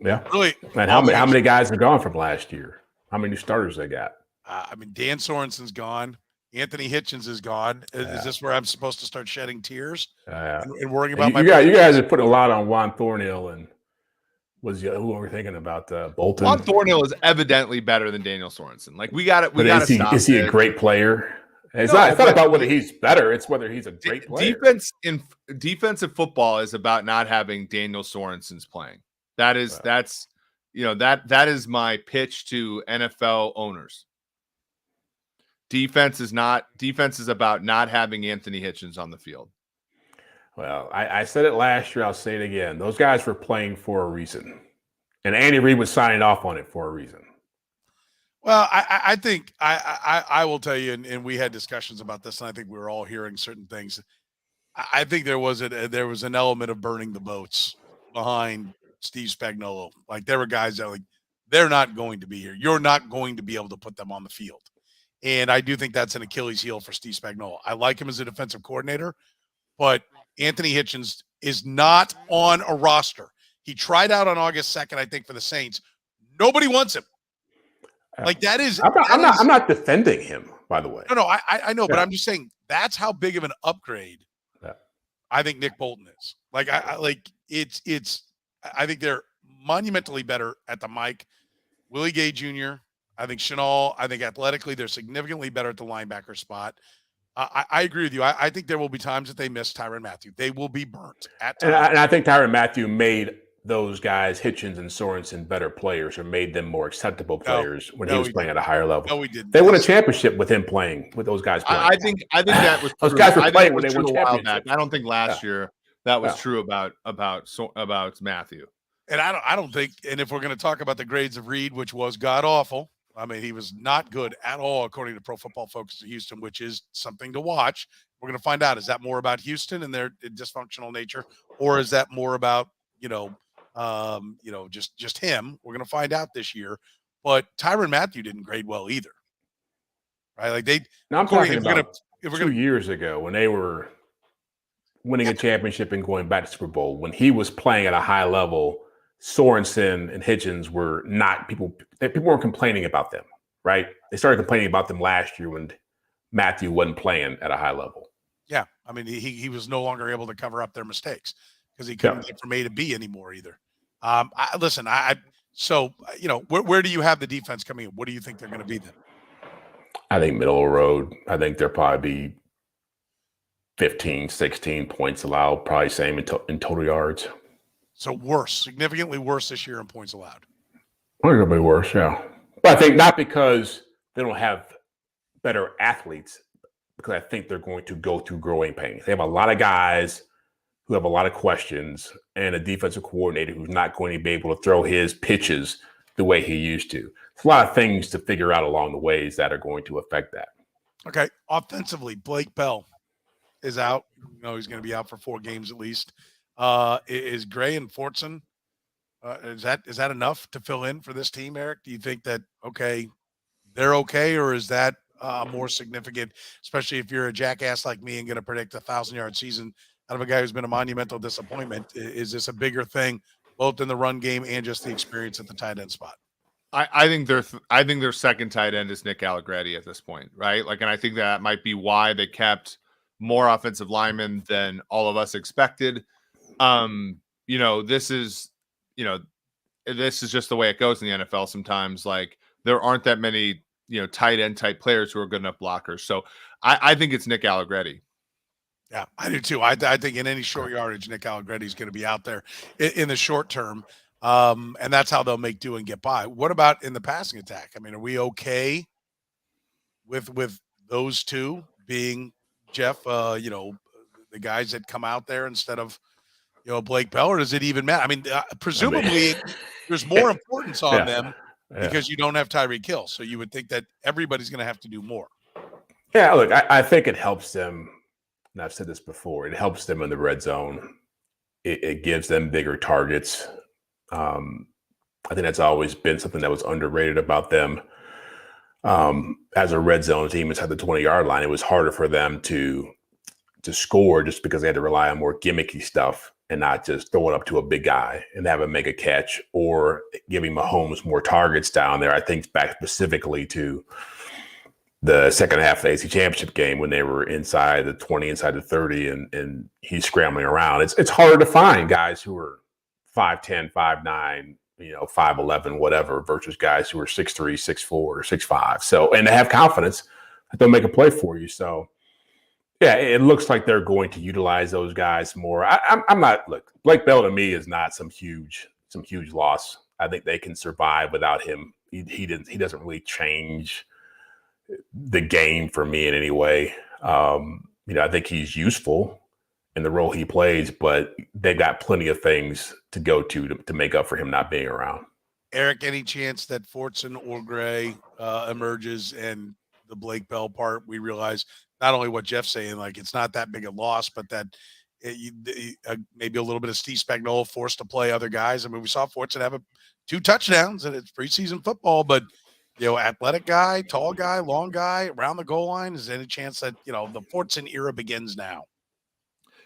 Yeah, really. And how many guys are gone from last year? How many new starters they got? I mean, Dan Sorensen's gone. Anthony Hitchens is gone. Is this where I'm supposed to start shedding tears and worrying about you guys are putting a lot on Juan Thornhill and who are we thinking about? Bolton. Juan Thornhill is evidently better than Daniel Sorensen. Like we got it. Is he a great player? It's not about whether he's better. It's whether he's a great player. Defensive football is about not having Daniel Sorensen's playing. That is is my pitch to NFL owners. Defense is about not having Anthony Hitchens on the field. Well, I said it last year. I'll say it again. Those guys were playing for a reason, and Andy Reid was signing off on it for a reason. Well, I think I will tell you, and we had discussions about this, and I think we were all hearing certain things. I think there was an element of burning the boats behind Steve Spagnuolo. Like there were guys that they're not going to be here. You're not going to be able to put them on the field. And I do think that's an Achilles heel for Steve Spagnuolo. I like him as a defensive coordinator, but Anthony Hitchens is not on a roster. He tried out on August 2nd, I think, for the Saints. Nobody wants him. Like that is. I'm not defending him, by the way. No, I know, but I'm just saying that's how big of an upgrade I think Nick Bolton is. Like I think they're monumentally better at the mic. Willie Gay Jr. I think Chenal, I think athletically, they're significantly better at the linebacker spot. I agree with you. I think there will be times that they miss Tyrann Mathieu. They will be burnt at times. And I think Tyrann Mathieu made those guys, Hitchens and Sorensen, better players or made them more acceptable players when he was playing at a higher level. No, he didn't. They won a championship with him playing, with those guys playing. I think that was those guys were playing when they won a while championship. back. I don't think last year that was true about Matthew. And I don't think, and if we're going to talk about the grades of Reed, which was god awful, I mean, he was not good at all, according to Pro Football Focus of Houston, which is something to watch. We're going to find out, is that more about Houston and their dysfunctional nature, or is that more about, just him? We're going to find out this year. But Tyrann Mathieu didn't grade well either. Right? Like now I'm talking about 2 years ago when they were winning a championship and going back to Super Bowl, when he was playing at a high level. Sorensen and Hitchens were not people weren't complaining about them, right? They started complaining about them last year when Mathieu wasn't playing at a high level. Yeah. I mean, he was no longer able to cover up their mistakes because he couldn't get from A to B anymore either. So, where do you have the defense coming in? What do you think they're going to be then? I think middle of the road. I think they'll probably be 15, 16 points allowed, probably same in total yards. So worse, significantly worse this year in points allowed. I think it'll be worse, yeah. But I think not because they don't have better athletes, because I think they're going to go through growing pains. They have a lot of guys who have a lot of questions and a defensive coordinator who's not going to be able to throw his pitches the way he used to. It's a lot of things to figure out along the ways that are going to affect that. Okay. Offensively, Blake Bell is out. He's going to be out for 4 games at least. Is Gray and Fortson, is that enough to fill in for this team, Eric? Do you think that, they're okay, or is that more significant, especially if you're a jackass like me and going to predict a 1,000-yard season out of a guy who's been a monumental disappointment? Is this a bigger thing, both in the run game and just the experience at the tight end spot? I think their second tight end is Nick Allegretti at this point, right? Like, and I think that might be why they kept more offensive linemen than all of us expected. This is just the way it goes in the NFL sometimes. Like, there aren't that many, tight end type players who are good enough blockers. So I think it's Nick Allegretti. Yeah, I do too. I think in any short yardage, Nick Allegretti is going to be out there in the short term. And that's how they'll make do and get by. What about in the passing attack? I mean, are we okay with those two being, Jeff, the guys that come out there instead of, Blake Bell, or does it even matter? I mean, presumably there's more importance on them because you don't have Tyreek Hill. So you would think that everybody's going to have to do more. Yeah, look, I think it helps them. And I've said this before. It helps them in the red zone. It gives them bigger targets. I think that's always been something that was underrated about them. As a red zone team inside the 20-yard line, it was harder for them to score just because they had to rely on more gimmicky stuff and not just throw it up to a big guy and have him make a catch or giving Mahomes more targets down there. I think back specifically to the second half of the AC Championship game when they were inside the 20, inside the 30, and he's scrambling around. It's harder to find guys who are 5'10", 5'9", 5'11", whatever, versus guys who are 6'3", 6'4", or 6'5". So, and they have confidence that they'll make a play for you. So, yeah, it looks like they're going to utilize those guys more. I'm not. Look, Blake Bell to me is not some huge loss. I think they can survive without him. He doesn't really change the game for me in any way. I think he's useful in the role he plays, but they've got plenty of things to go to make up for him not being around. Eric, any chance that Fortson or Gray emerges and the Blake Bell part, we realize not only what Jeff's saying, like it's not that big a loss, but that maybe a little bit of Steve Spagnuolo forced to play other guys. I mean, we saw Fortson have 2 touchdowns and it's preseason football, but athletic guy, tall guy, long guy, around the goal line. Is there any chance that, the Fortson era begins now?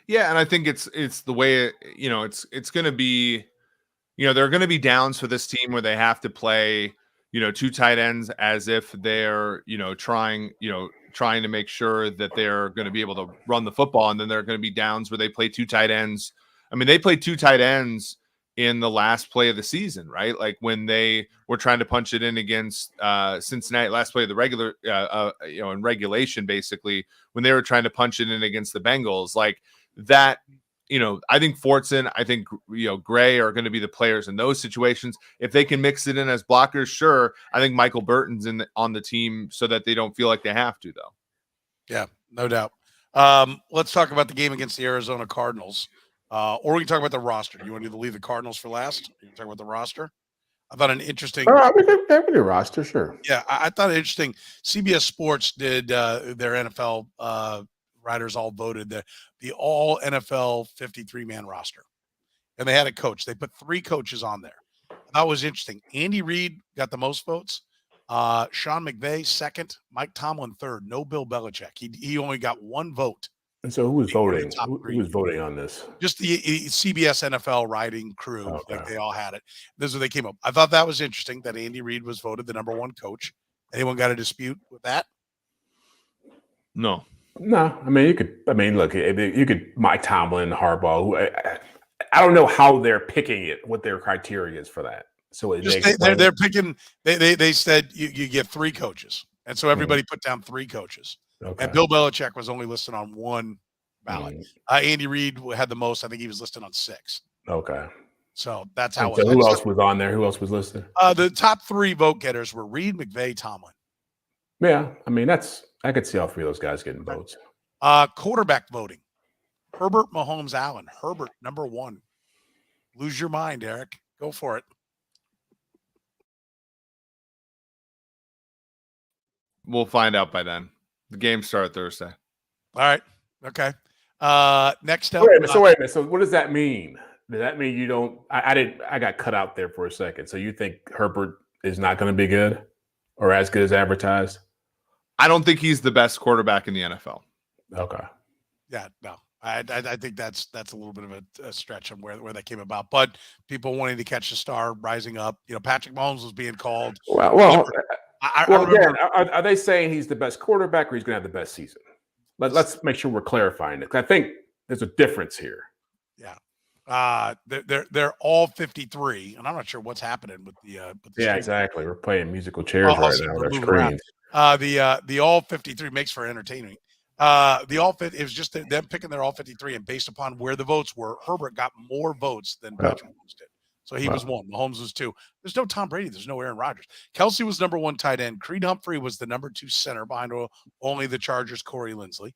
Yeah, and I think it's the way it's going to be. There are going to be downs for this team where they have to play, 2 tight ends as if they're, trying to make sure that they're going to be able to run the football, and then there are going to be downs where they play 2 tight ends. I mean, they played 2 tight ends in the last play of the season, right? Like when they were trying to punch it in against Cincinnati, last play of the regular, in regulation, basically, when they were trying to punch it in against the Bengals, like that, I think Fortson, I think, Gray are going to be the players in those situations. If they can mix it in as blockers, sure. I think Michael Burton's on the team so that they don't feel like they have to, though. Yeah, no doubt. Let's talk about the game against the Arizona Cardinals. Or we can talk about the roster. You want to leave the Cardinals for last? You can talk about the roster. I thought an interesting. We could do roster, sure. Yeah, I thought it interesting. CBS Sports did their NFL writers all voted the all NFL 53-man roster, and they had a coach. They put 3 coaches on there. That was interesting. Andy Reid got the most votes. Sean McVay second. Mike Tomlin third. No Bill Belichick. He only got 1 vote. And so who was voting? Who was voting on this? Just the CBS NFL writing crew. Okay. Like they all had it. This is what they came up. I thought that was interesting that Andy Reid was voted the number 1 coach. Anyone got a dispute with that? No. I mean, you could. I mean, look, you could Mike Tomlin, Harbaugh. Who I don't know how they're picking it. What their criteria is for that. So they're picking. They said you get 3 coaches, and so everybody put down 3 coaches. Okay. And Bill Belichick was only listed on 1 ballot. Andy Reid had the most. I think he was listed on 6. Okay. So that's how. So who else was on there? Who else was listed? The top 3 vote getters were Reid, McVay, Tomlin. Yeah, I mean I could see all 3 of those guys getting votes. Quarterback voting: Herbert, Mahomes, Allen. Herbert number 1. Lose your mind, Eric. Go for it. We'll find out by then. The games start Thursday. All right. Okay. Next up. Wait a minute. So what does that mean? Does that mean you don't? I got cut out there for a second. So you think Herbert is not going to be good or as good as advertised? I don't think he's the best quarterback in the NFL. Okay. Yeah. No. I think that's a little bit of a stretch on where that came about. But people wanting to catch the star rising up. Patrick Mahomes was being called. Well, I remember, are they saying he's the best quarterback or he's going to have the best season? Let's make sure we're clarifying it. I think there's a difference here. Yeah. They're all 53, and I'm not sure what's happening with the yeah, exactly. We're playing musical chairs right now. They're screens. The all 53 makes for entertaining. The all fit it was just them picking their all 53, and based upon where the votes were, Herbert got more votes than Patrick Mahomes did. So he was 1. Mahomes was 2. There's no Tom Brady. There's no Aaron Rodgers. Kelsey was number 1 tight end. Creed Humphrey was the number 2 center behind only the Chargers' Corey Linsley.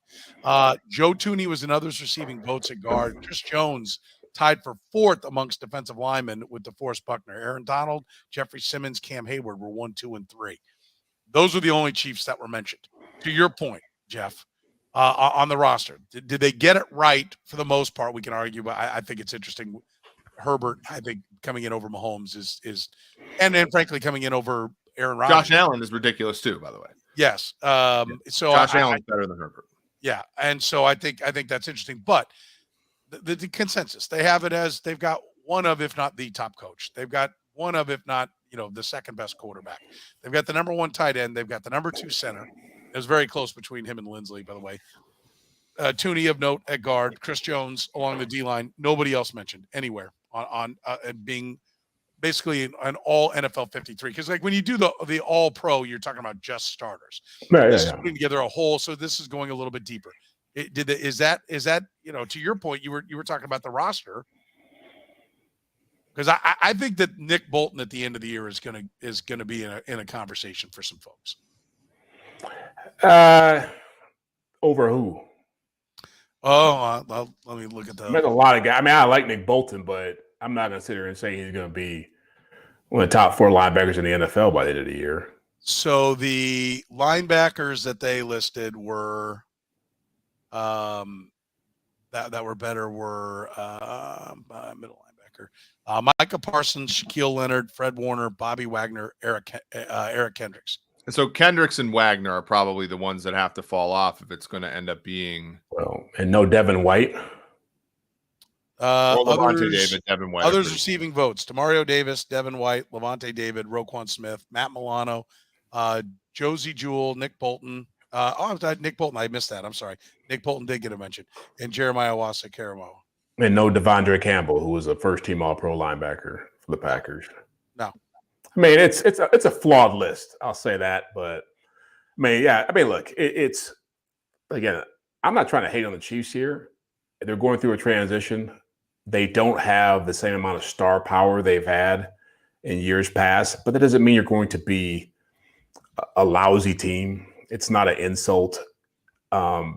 Joe Tooney was in others receiving votes at guard. Chris Jones tied for 4th amongst defensive linemen with DeForest Buckner. Aaron Donald, Jeffrey Simmons, Cam Hayward were 1, 2, and 3. Those were the only Chiefs that were mentioned. To your point, Jeff, on the roster, did they get it right for the most part? We can argue, but I think it's interesting. Herbert, I think, coming in over Mahomes is and frankly coming in over Aaron Rodgers. Josh Allen is ridiculous too, by the way. Yes. So Josh Allen's better than Herbert. Yeah, and so I think that's interesting. But the consensus, they have it as they've got one of, if not the top coach. They've got one of, if not, the second best quarterback. They've got the number 1 tight end. They've got the number 2 center. It was very close between him and Linsley, by the way. Tooney of note at guard, Chris Jones along the D line. Nobody else mentioned anywhere on and being basically an all NFL 53. Because like when you do the all pro, you're talking about just starters. This is putting together a whole. So this is going a little bit deeper. Is that to your point? You were talking about the roster. Because I think that Nick Bolton at the end of the year is gonna be in a conversation for some folks. Over who? Oh, well, let me look at the. There's a lot of guys. I mean, I like Nick Bolton, but I'm not going to sit here and say he's going to be one of the top 4 linebackers in the NFL by the end of the year. So the linebackers that they listed were, that were better were middle linebacker, Micah Parsons, Shaquille Leonard, Fred Warner, Bobby Wagner, Eric Kendricks. And so Kendricks and Wagner are probably the ones that have to fall off if it's going to end up being. Well, and no Devin White. Levante David, Devin White. Others receiving votes: Demario Davis, Devin White, Levante David, Roquan Smith, Matt Milano, Josie Jewell, Nick Bolton. Nick Bolton. I missed that. I'm sorry. Nick Bolton did get a mention, and Jeremiah Wassa-Karamo. And no Devondre Campbell, who was a first-team All-Pro linebacker for the Packers. No. I mean, it's a flawed list. I'll say that, but I mean, yeah. I mean, look, it's again. I'm not trying to hate on the Chiefs here. They're going through a transition. They don't have the same amount of star power they've had in years past, but that doesn't mean you're going to be a lousy team. It's not an insult to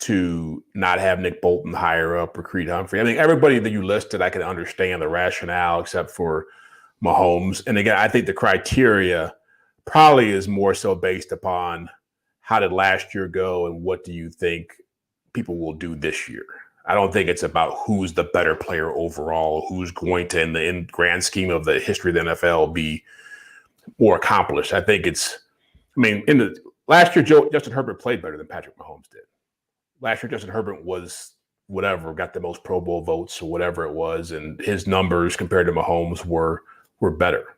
to not have Nick Bolton higher up or Creed Humphrey. I mean, everybody that you listed, I can understand the rationale except for Mahomes. And again, I think the criteria probably is more so based upon how did last year go and what do you think people will do this year. I don't think it's about who's the better player overall, who's going to, in the grand scheme of the history of the NFL, be more accomplished. I think last year, Justin Herbert played better than Patrick Mahomes did. Last year, Justin Herbert was got the most Pro Bowl votes or whatever it was, and his numbers compared to Mahomes were better.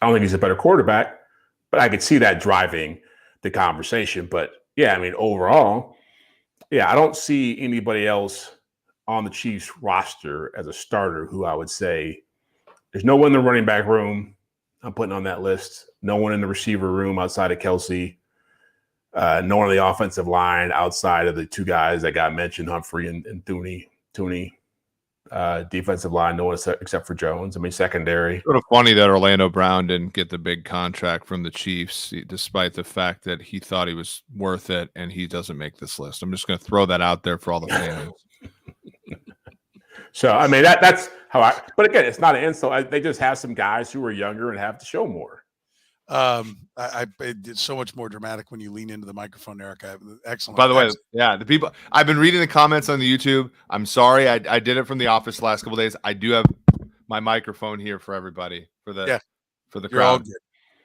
I don't think he's a better quarterback, but I could see that driving the conversation. But yeah, I mean, overall, yeah, I don't see anybody else on the Chiefs roster as a starter who I would say there's no one in the running back room I'm putting on that list. No one in the receiver room outside of Kelsey. No one on the offensive line outside of the two guys that got mentioned, Humphrey and Thuney. Defensive line, no one except for Jones. I mean, secondary. Sort of funny that Orlando Brown didn't get the big contract from the Chiefs, despite the fact that he thought he was worth it, and he doesn't make this list. I'm just going to throw that out there for all the fans. So, I mean, that's how but again, it's not an insult. They just have some guys who are younger and have to show more. It's so much more dramatic when you lean into the microphone, Eric. Excellent. By the way, yeah, the people I've been reading the comments on the YouTube. I'm sorry, I did it from the office the last couple of days. I do have my microphone here for everybody for the crowd.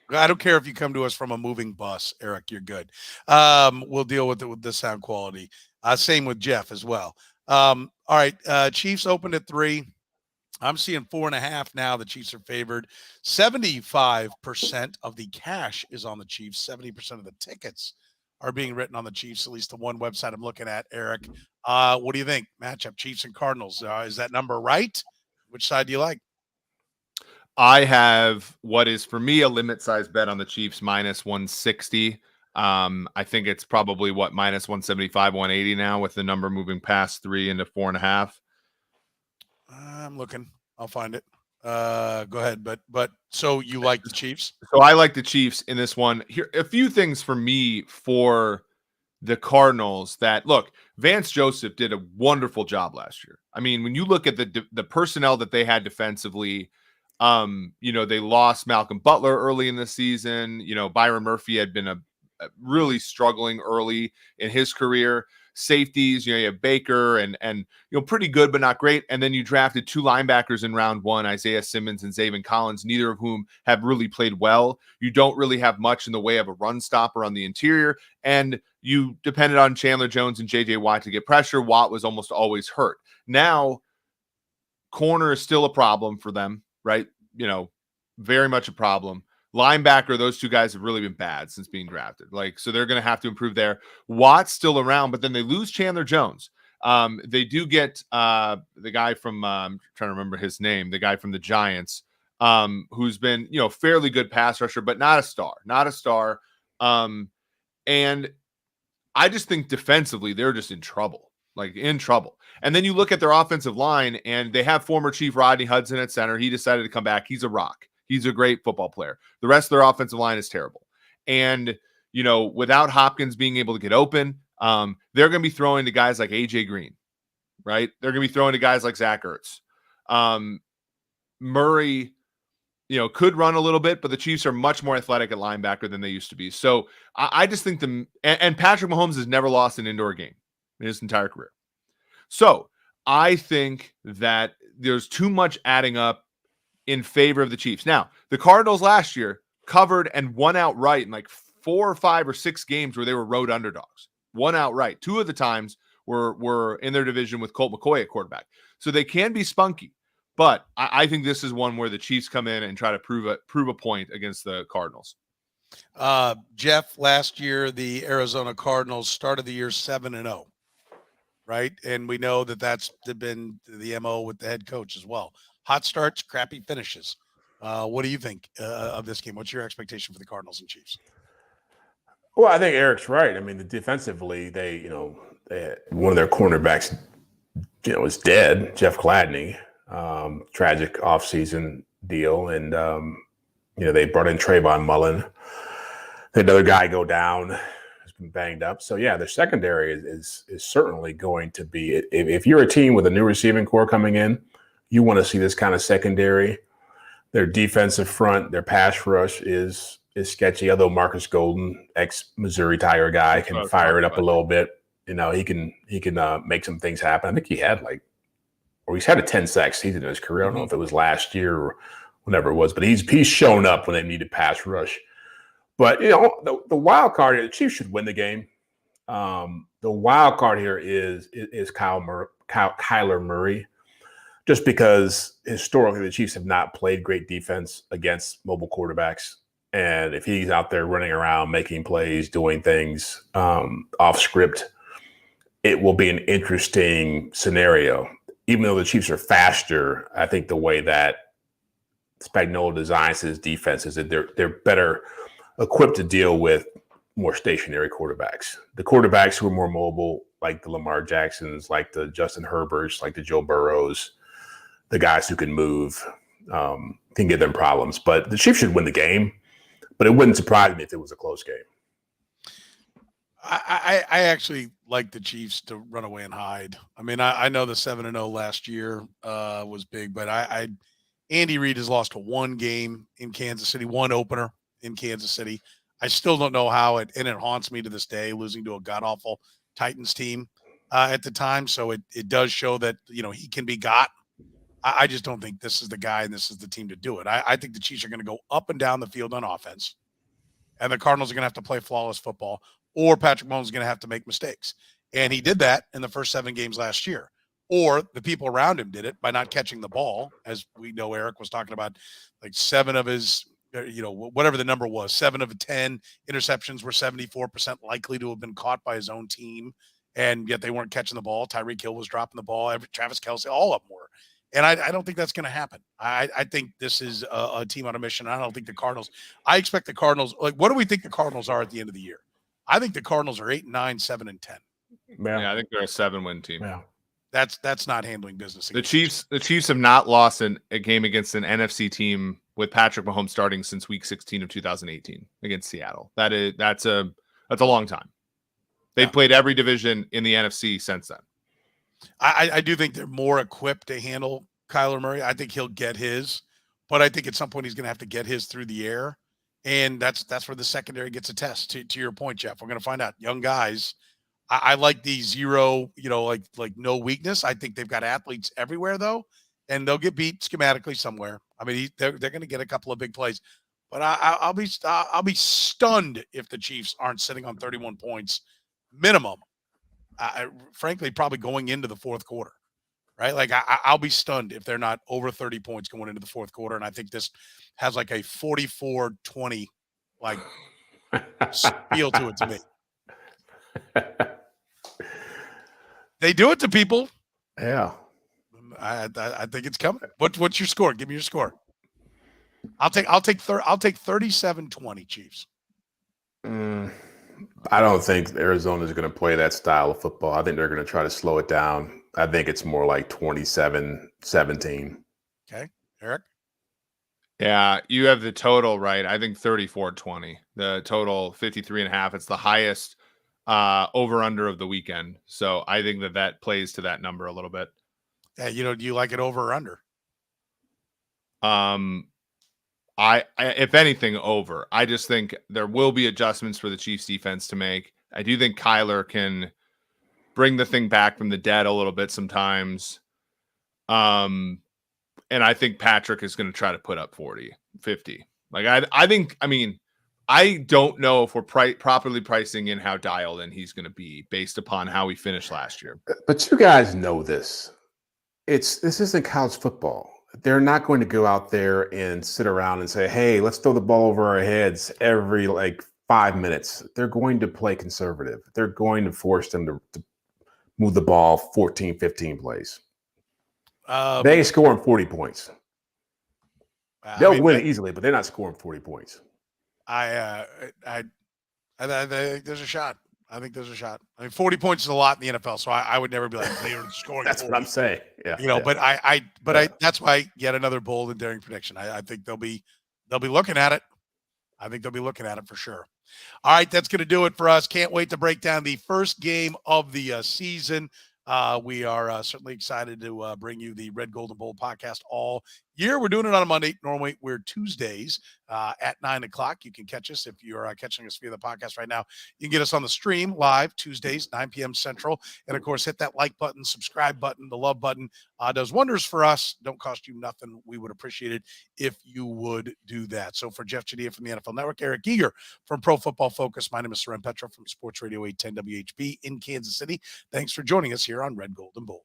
I don't care if you come to us from a moving bus, Eric. You're good. We'll deal with it with the sound quality. Same with Jeff as well. All right, Chiefs opened at 3. I'm seeing 4.5 now. The Chiefs are favored. 75% of the cash is on the Chiefs. 70% of the tickets are being written on the Chiefs, at least the one website I'm looking at, Eric. What do you think? Matchup, Chiefs and Cardinals. Is that number right? Which side do you like? I have what is, for me, a limit size bet on the Chiefs, minus 160. I think it's probably, minus 175, 180 now, with the number moving past 3 into 4.5. I'm looking. I'll find it. Go ahead. But so you like the Chiefs? So I like the Chiefs in this one. Here, a few things for me for the Cardinals that, look, Vance Joseph did a wonderful job last year. I mean, when you look at the personnel that they had defensively, they lost Malcolm Butler early in the season. Byron Murphy had been really struggling early in his career. Safeties, you have Baker and pretty good, but not great. And then you drafted 2 linebackers in round 1, Isaiah Simmons and Zaven Collins, neither of whom have really played well. You don't really have much in the way of a run stopper on the interior. And you depended on Chandler Jones and JJ Watt to get pressure. Watt was almost always hurt. Now, corner is still a problem for them, right? Very much a problem. Linebacker, those 2 guys have really been bad since being drafted. So they're going to have to improve there. Watt's still around, but then they lose Chandler Jones. They do get the guy from, I'm trying to remember his name, the guy from the Giants, who's been, fairly good pass rusher, but not a star. And I just think defensively, they're just in trouble. And then you look at their offensive line, and they have former Chief Rodney Hudson at center. He decided to come back. He's a rock. He's a great football player. The rest of their offensive line is terrible. And, without Hopkins being able to get open, they're going to be throwing to guys like A.J. Green, right? They're going to be throwing to guys like Zach Ertz. Murray, could run a little bit, but the Chiefs are much more athletic at linebacker than they used to be. So I just think and Patrick Mahomes has never lost an indoor game in his entire career. So I think that there's too much adding up in favor of the Chiefs. Now, the Cardinals last year covered and won outright in 4 or 5 or 6 games where they were road underdogs. Won outright. 2 of the times were in their division with Colt McCoy at quarterback. So they can be spunky. But I think this is one where the Chiefs come in and try to prove a point against the Cardinals. Jeff, last year, the Arizona Cardinals started the year 7-0, right? And we know that that's been the MO with the head coach as well. Hot starts, crappy finishes. What do you think of this game? What's your expectation for the Cardinals and Chiefs? Well, I think Eric's right. I mean, defensively, they had one of their cornerbacks, is dead, Jeff Gladney. Tragic offseason deal. And, they brought in Trayvon Mullen. They had another guy go down. banged up. So yeah, their secondary is certainly going to be. If you're a team with a new receiving core coming in, you want to see this kind of secondary. Their defensive front, their pass rush is sketchy. Although Marcus Golden, ex-Missouri Tiger guy, can fire it up a little bit. He can make some things happen. I think he had he's had a 10-sack season in his career. I don't know if it was last year or whenever it was, but he's shown up when they needed pass rush. But the wild card here, the Chiefs should win the game. The wild card here is Kyler Murray, just because historically the Chiefs have not played great defense against mobile quarterbacks. And if he's out there running around, making plays, doing things off script, it will be an interesting scenario. Even though the Chiefs are faster, I think the way that Spagnuolo designs his defense is that they're better equipped to deal with more stationary quarterbacks. The quarterbacks who are more mobile, like the Lamar Jacksons, like the Justin Herberts, like the Joe Burrows, the guys who can move, can give them problems. But the Chiefs should win the game, but it wouldn't surprise me if it was a close game. I actually like the Chiefs to run away and hide. I mean, I know the 7-0 last year was big, but Andy Reid has lost one game in Kansas City, one opener in Kansas City. I still don't know how it haunts me to this day, losing to a god-awful Titans team at the time. So it does show that, he can be got. I just don't think this is the guy and this is the team to do it. I think the Chiefs are going to go up and down the field on offense, and the Cardinals are going to have to play flawless football, or Patrick Mahomes is going to have to make mistakes. And he did that in the first 7 games last year. Or the people around him did it by not catching the ball. As we know, Eric was talking about, like 7 of his, whatever the number was, 7 of 10 interceptions were 74% likely to have been caught by his own team. And yet they weren't catching the ball. Tyreek Hill was dropping the ball. Travis Kelce, all of them were. And I don't think that's going to happen. I think this is a team on a mission. I don't think the Cardinals – I expect the Cardinals – what do we think the Cardinals are at the end of the year? I think the Cardinals are 8-9, 7-10. Yeah, I think they're a 7-win team. Yeah. That's not handling business. The Chiefs have not lost a game against an NFC team with Patrick Mahomes starting since Week 16 of 2018 against Seattle. That's a long time. They've played every division in the NFC since then. I do think they're more equipped to handle Kyler Murray. I think he'll get his, but I think at some point he's going to have to get his through the air, and that's where the secondary gets a test. To your point, Jeff, we're going to find out. Young guys. I like the zero, like no weakness. I think they've got athletes everywhere, though, and they'll get beat schematically somewhere. I mean, they're going to get a couple of big plays, but I'll be stunned if the Chiefs aren't sitting on 31 points minimum. Frankly, probably going into the fourth quarter, right? Like I'll be stunned if they're not over 30 points going into the fourth quarter, and I think this has like a 44-20 like feel to it to me. They do it to people. Yeah. I think it's coming. What's your score? Give me your score. I'll take 37-20 Chiefs. I don't think Arizona is going to play that style of football. I think they're going to try to slow it down. I think it's more like 27-17. Okay. Eric? Yeah, you have the total right. I think 34-20. The total 53.5. It's the highest over-under of the weekend. So I think that plays to that number a little bit. Yeah, do you like it over or under? I if anything, over. I just think there will be adjustments for the Chiefs defense to make. I do think Kyler can bring the thing back from the dead a little bit sometimes. And I think Patrick is going to try to put up 40, 50. Like I don't know if we're properly pricing in how dialed in he's going to be based upon how he finished last year. But you guys know this. This isn't college football. They're not going to go out there and sit around and say, hey, let's throw the ball over our heads every 5 minutes. They're going to play conservative. They're going to force them to move the ball 14, 15 plays. They ain't scoring 40 points. They'll win easily, but they're not scoring 40 points. I think there's a shot. I think there's a shot. I mean, 40 points is a lot in the NFL, so I would never be like they were scoring. That's 40. what I'm saying. Yeah. But that's why yet another bold and daring prediction. I think they'll be looking at it. I think they'll be looking at it for sure. All right, that's going to do it for us. Can't wait to break down the first game of the season. We are certainly excited to bring you the Red, Gold, and Bold podcast all year. We're doing it on a Monday. Normally, we're Tuesdays at 9 o'clock. You can catch us if you're catching us via the podcast right now. You can get us on the stream live Tuesdays, 9 p.m. Central. And, of course, hit that like button, subscribe button, the love button. Does wonders for us. Don't cost you nothing. We would appreciate it if you would do that. So for Jeff Chadiha from the NFL Network, Eric Eager from Pro Football Focus, my name is Soren Petro from Sports Radio 810 WHB in Kansas City. Thanks for joining us here on Red, Gold, and Bold.